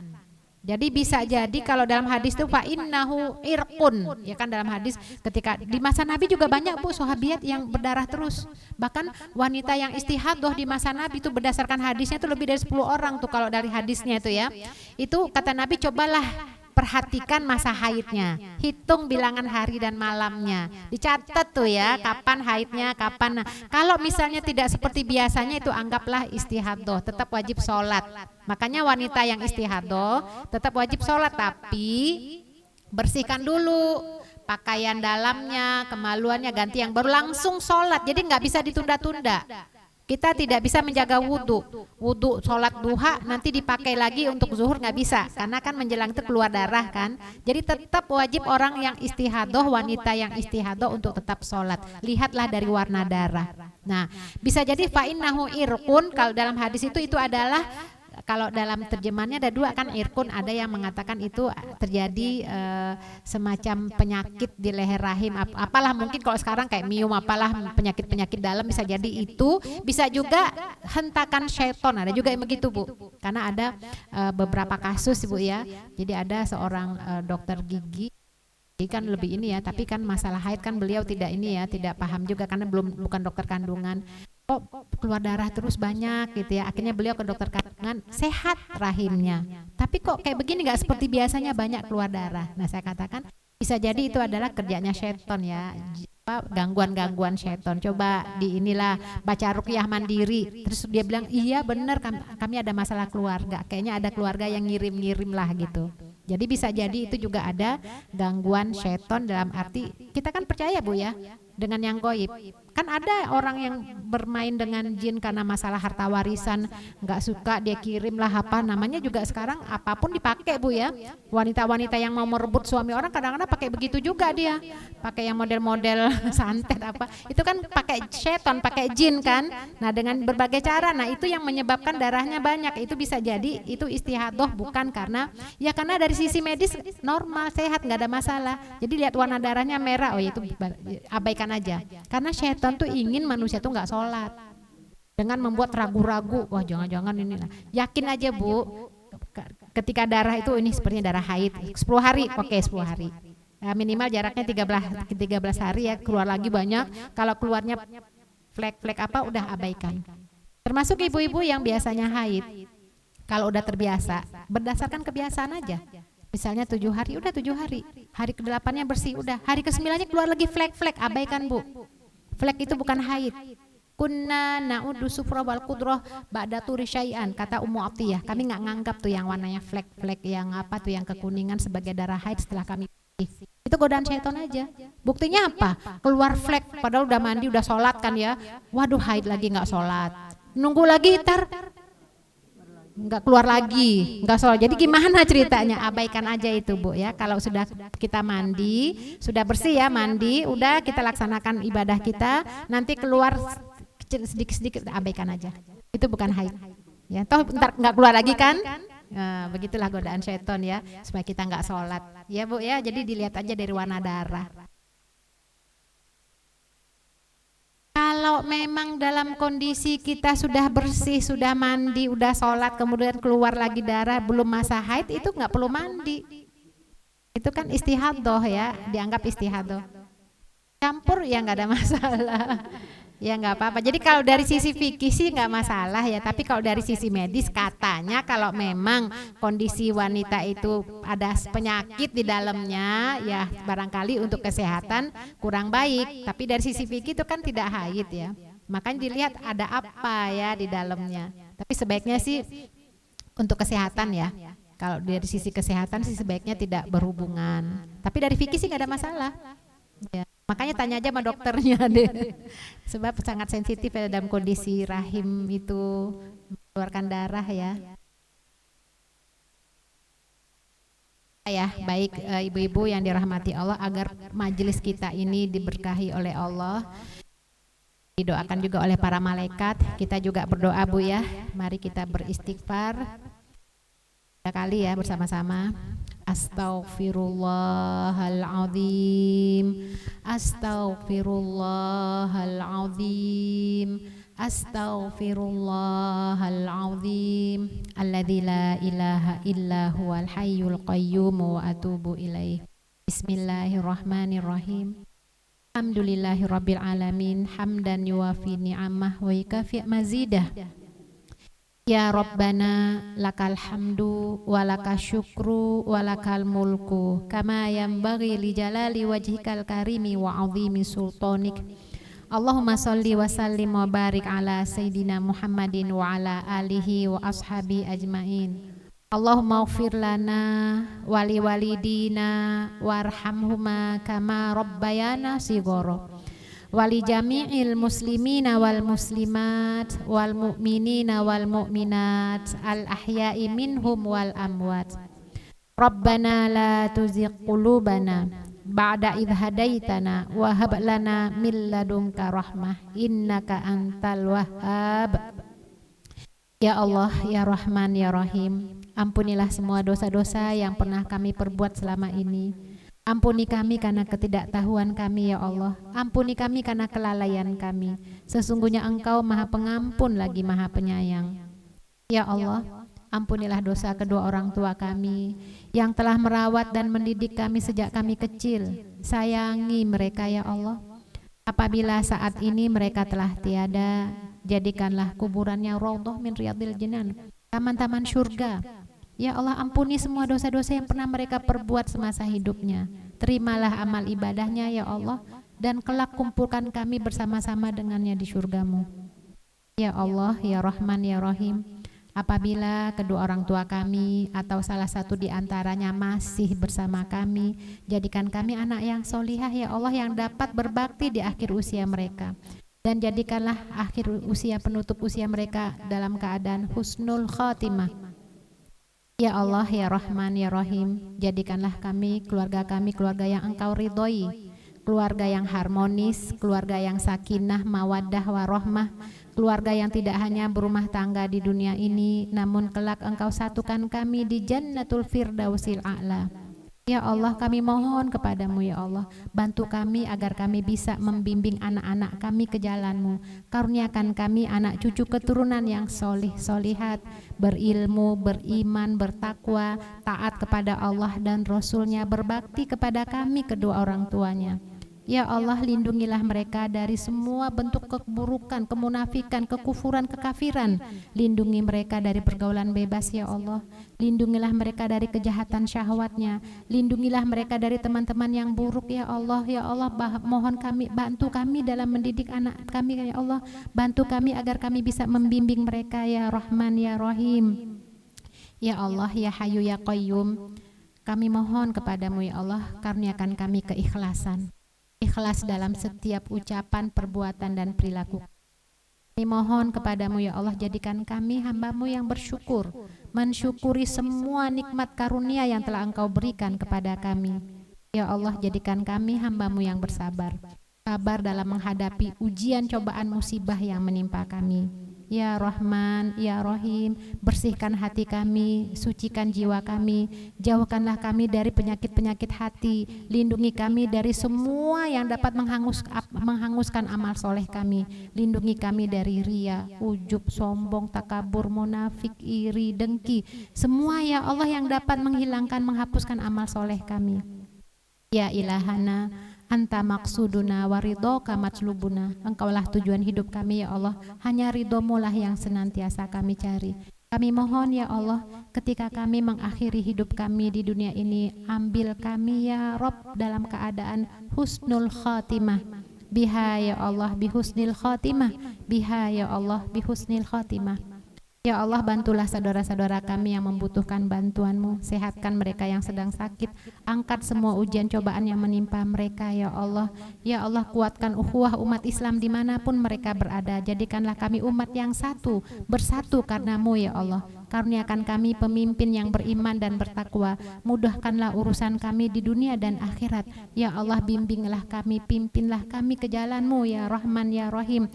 Jadi bisa jadi kalau dalam hadis itu fa innahu irqun, ya kan dalam hadis ketika di masa Nabi juga banyak Bu sahabiat yang berdarah terus. Bahkan wanita yang istihadah di masa Nabi itu berdasarkan hadisnya itu lebih dari 10 orang tuh kalau dari hadisnya itu ya. Itu kata Nabi cobalah perhatikan masa haidnya, hitung bilangan hari dan malamnya, dicatat tuh ya kapan haidnya, kapan. Nah, kalau misalnya tidak seperti biasanya itu anggaplah istihadah, tetap wajib sholat. Makanya wanita yang istihadah tetap wajib sholat, tapi bersihkan dulu pakaian dalamnya, kemaluannya, ganti yang baru langsung sholat. Jadi nggak bisa ditunda-tunda. Kita tidak bisa menjaga wudhu. Wudhu sholat duha nanti dipakai lagi untuk zuhur nggak bisa, karena kan menjelang itu keluar darah kan. Jadi tetap wajib orang yang istihadoh, wanita yang istihadoh untuk tetap sholat. Lihatlah dari warna darah. Nah, bisa jadi fa'innahu irqun, kalau dalam hadis itu adalah, kalau dalam terjemahannya ada dua kan, irkun, ada yang mengatakan itu terjadi semacam penyakit di leher rahim, apalah mungkin kalau sekarang kayak miom apalah, penyakit-penyakit dalam, bisa jadi itu, bisa juga hentakan syaiton, ada juga yang begitu Bu, karena ada beberapa kasus Bu ya. Jadi ada seorang dokter gigi, ini kan lebih ini ya, tapi kan masalah haid kan beliau tidak ini ya, tidak paham juga karena bukan dokter kandungan. Kok keluar darah terus banyak gitu ya, akhirnya beliau ke dokter kandungan, sehat rahimnya, tapi kok kayak begini nggak seperti biasanya banyak keluar darah. Nah saya katakan bisa jadi itu adalah kerjanya syaiton ya, gangguan-gangguan syaiton. Coba di inilah baca ruqyah mandiri, terus dia bilang iya benar kami ada masalah keluarga, kayaknya ada keluarga yang ngirim-ngirim lah gitu. Jadi bisa jadi itu juga ada gangguan syaiton, dalam arti kita kan percaya Bu ya dengan yang goib. Kan ada orang yang bermain dengan jin karena masalah harta warisan, nggak suka dia kirim lah apa namanya, juga sekarang apapun dipakai Bu ya. Wanita-wanita yang mau merebut suami orang kadang-kadang pakai begitu juga, dia pakai yang model-model santet apa, itu kan pakai setan, pakai jin kan. Nah dengan berbagai cara, nah itu yang menyebabkan darahnya banyak. Itu bisa jadi itu istihadoh, bukan karena ya, karena dari sisi medis normal, sehat, nggak ada masalah. Jadi lihat warna darahnya merah, oh itu abaikan aja, karena setan tuh ingin manusia tuh nggak sholat dengan membuat ragu-ragu, wah jangan-jangan ini. Yakin aja Bu, ketika darah itu ini sepertinya darah haid 10 hari, oke 10 hari. Minimal jaraknya 13 hari ya, keluar lagi banyak. Kalau keluarnya flek-flek apa, udah abaikan. Termasuk ibu-ibu yang biasanya haid, kalau udah terbiasa, berdasarkan kebiasaan aja. Misalnya 7 hari, udah 7 hari. Hari ke-8-nya bersih, udah. Hari ke-9-nya keluar lagi flek-flek, abaikan Bu. Flek itu bukan haid. Kunna na'udu sufra wal qudroh ba'da turi syai'an, kata Ummu Atiyah. Kami nggak nganggap tuh yang warnanya flek-flek yang apa tuh, yang kekuningan sebagai darah haid setelah kami bersih. Itu godaan syaitan aja. Buktinya apa? Keluar flek padahal udah mandi, udah sholat kan ya. Waduh haid lagi nggak sholat. Nunggu lagi ntar nggak keluar lagi, nggak sholat. Jadi gimana ceritanya? Abaikan aja itu Bu ya. Kalau sudah kita mandi, sudah bersih ya mandi, udah kita laksanakan ibadah kita, nanti keluar sedikit-sedikit, abaikan aja. Itu bukan haid. Ya, toh ntar nggak keluar lagi kan? Nah, begitulah godaan syaitan ya, supaya kita nggak sholat. Ya Bu ya, jadi dilihat aja dari warna darah. Kalau memang dalam kondisi kita sudah bersih, sudah mandi, udah sholat, kemudian keluar lagi darah, belum masa haid, itu nggak perlu mandi. Itu kan istihadoh ya, dianggap istihadoh. Campur ya nggak ada masalah. Ya nggak apa-apa. Jadi kalau dari sisi fikih sih nggak masalah ya, tapi kalau dari sisi medis katanya kalau memang kondisi wanita itu ada penyakit di dalamnya ya barangkali untuk kesehatan kurang baik, tapi dari sisi fikih itu kan tidak haid ya. Makanya dilihat ada apa ya di dalamnya. Tapi sebaiknya sih untuk kesehatan ya. Kalau dari sisi kesehatan sih sebaiknya tidak berhubungan. Tapi dari fikih sih nggak ada masalah. Ya. Makanya tanya aja sama dokternya deh. Sebab sangat sensitif ya dalam kondisi rahim itu mengeluarkan darah ya. Ya, baik ibu-ibu yang dirahmati Allah, agar majelis kita ini diberkahi oleh Allah. Didoakan juga oleh para malaikat. Kita juga berdoa Bu ya. Mari kita beristighfar 3 kali ya bersama-sama. Astaghfirullahaladzim, astaghfirullahaladzim, astaghfirullahaladzim, alladzi la ilaha illa huwal hayyul qayyum wa atubu ilaih. Bismillahirrahmanirrahim. Alhamdulillahirabbil alamin, hamdan yuwafi ni'amah wa yukafi mazidah. Ya Rabbana lakal hamdu walakal syukru walakal mulku kama yanbaghi li jalali wajhikal karimi wa azimi sultanik. Allahumma salli wa sallim wa barik ala sayyidina Muhammadin wa ala alihi wa ashabi ajmain. Allahumma ighfir lana wali walidina warhamhuma kama rabbayana shighara. wali jami'il muslimina wal muslimat wal mu'minina wal mu'minat al ahya'i minhum wal amwat. Rabbana la tuzigh qulubana ba'da idh hadaitana wa hab lana min ladunka rahmah innaka antal wahhab. Ya Allah, ya Rahman, ya Rahim, ampunilah semua dosa-dosa yang pernah kami perbuat selama ini. Ampuni kami karena ketidaktahuan kami ya Allah. Ampuni kami karena kelalaian kami. Sesungguhnya Engkau Maha Pengampun lagi Maha Penyayang. Ya Allah, ampunilah dosa kedua orang tua kami yang telah merawat dan mendidik kami sejak kami kecil. Sayangi mereka ya Allah. Apabila saat ini mereka telah tiada, jadikanlah kuburannya raudhah min riyadil jinan, taman-taman surga. Ya Allah, ampuni semua dosa-dosa yang pernah mereka perbuat semasa hidupnya. Terimalah amal ibadahnya ya Allah, dan kelak kumpulkan kami bersama-sama dengannya di surgamu. Ya Allah, ya Rahman, ya Rahim, apabila kedua orang tua kami atau salah satu di antaranya masih bersama kami, jadikan kami anak yang solihah ya Allah, yang dapat berbakti di akhir usia mereka. Dan jadikanlah akhir usia, penutup usia mereka dalam keadaan husnul khatimah. Ya Allah, ya Rahman, ya Rahim, jadikanlah kami keluarga yang Engkau ridhoi, keluarga yang harmonis, keluarga yang sakinah, mawaddah, warahmah, keluarga yang tidak hanya berumah tangga di dunia ini, namun kelak Engkau satukan kami di Jannatul Firdausil A'la. Ya Allah, kami mohon kepadamu ya Allah, bantu kami agar kami bisa membimbing anak-anak kami ke jalan-Mu. Karuniakan kami anak cucu keturunan yang solih, solihat, berilmu, beriman, bertakwa, taat kepada Allah dan Rasul-Nya, berbakti kepada kami kedua orang tuanya. Ya Allah, lindungilah mereka dari semua bentuk keburukan, kemunafikan, kekufuran, kekafiran. Lindungi mereka dari pergaulan bebas ya Allah. Lindungilah mereka dari kejahatan syahwatnya. Lindungilah mereka dari teman-teman yang buruk ya Allah. Ya Allah, mohon kami, bantu kami dalam mendidik anak kami ya Allah. Bantu kami agar kami bisa membimbing mereka ya Rahman, ya Rahim. Ya Allah, ya Hayyu, ya Qayyum, kami mohon kepadamu ya Allah, karuniakan kami keikhlasan. Ikhlas dalam setiap ucapan, perbuatan, dan perilaku. Kami mohon kepadamu ya Allah, jadikan kami hamba-Mu yang bersyukur, mensyukuri semua nikmat karunia yang telah Engkau berikan kepada kami. Ya Allah, jadikan kami hamba-Mu yang bersabar, sabar dalam menghadapi ujian, cobaan, musibah yang menimpa kami. Ya Rahman, ya Rahim, bersihkan hati kami, sucikan jiwa kami, jauhkanlah kami dari penyakit-penyakit hati, lindungi kami dari semua yang dapat menghanguskan amal soleh kami, lindungi kami dari ria, ujub, sombong, takabur, munafik, iri, dengki, semua ya Allah yang dapat menghilangkan, menghapuskan amal soleh kami. Ya Ilahana, Anta maksuduna wa ridhoka matslubuna. Engkaulah tujuan hidup kami ya Allah, hanya ridho-Mu lah yang senantiasa kami cari. Kami mohon ya Allah, ketika kami mengakhiri hidup kami di dunia ini, ambil kami ya Rabb dalam keadaan husnul khatimah. Biha ya Allah bihusnil khatimah, biha ya Allah bihusnil khatimah. Ya Allah, bantulah saudara-saudara kami yang membutuhkan bantuan-Mu, sehatkan mereka yang sedang sakit, angkat semua ujian cobaan yang menimpa mereka ya Allah. Ya Allah, kuatkan ukhuwah umat Islam dimanapun mereka berada, jadikanlah kami umat yang satu, bersatu karena-Mu ya Allah. Karuniakan kami pemimpin yang beriman dan bertakwa, mudahkanlah urusan kami di dunia dan akhirat. Ya Allah, bimbinglah kami, pimpinlah kami ke jalan-Mu ya Rahman, ya Rahim.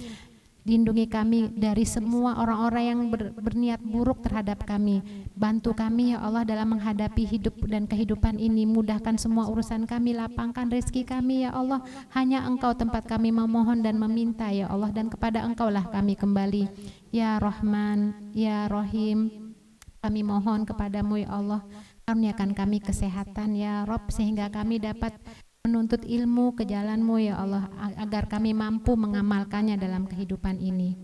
Lindungi kami dari semua orang-orang yang berniat buruk terhadap kami. Bantu kami ya Allah dalam menghadapi hidup dan kehidupan ini. Mudahkan semua urusan kami, lapangkan rezeki kami ya Allah. Hanya Engkau tempat kami memohon dan meminta ya Allah, dan kepada Engkaulah kami kembali. Ya Rahman, ya Rahim, kami mohon kepadamu ya Allah, karuniakan kami kesehatan ya Rabb, sehingga kami dapat menuntut ilmu ke jalan-Mu ya Allah, agar kami mampu mengamalkannya dalam kehidupan ini.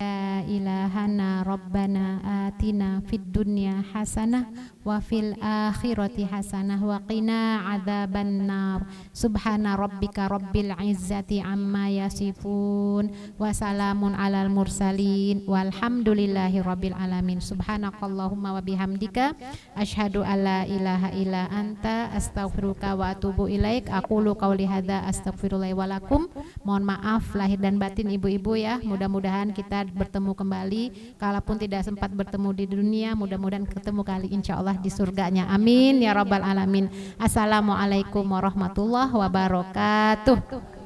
Ya ilahana rabbana atina fid dunya hasanah wa fil akhirati hasanah wa qina adzaban nar. Subhana rabbika rabbil izzati amma yasifun wa salamun alal mursalin walhamdulillahi rabbil alamin. Subhanakallahumma wa bihamdika asyhadu alla ilaha illa anta astaghfiruka wa atubu ilaik. Aqulu qauli hadza astaghfirullahi wa lakum. Mohon maaf lahir dan batin ibu-ibu ya. Mudah-mudahan kita bertemu kembali, kalaupun tidak sempat bertemu di dunia, mudah-mudahan ketemu kali insyaallah di surganya. Amin ya rabbal alamin. Assalamualaikum warahmatullahi wabarakatuh.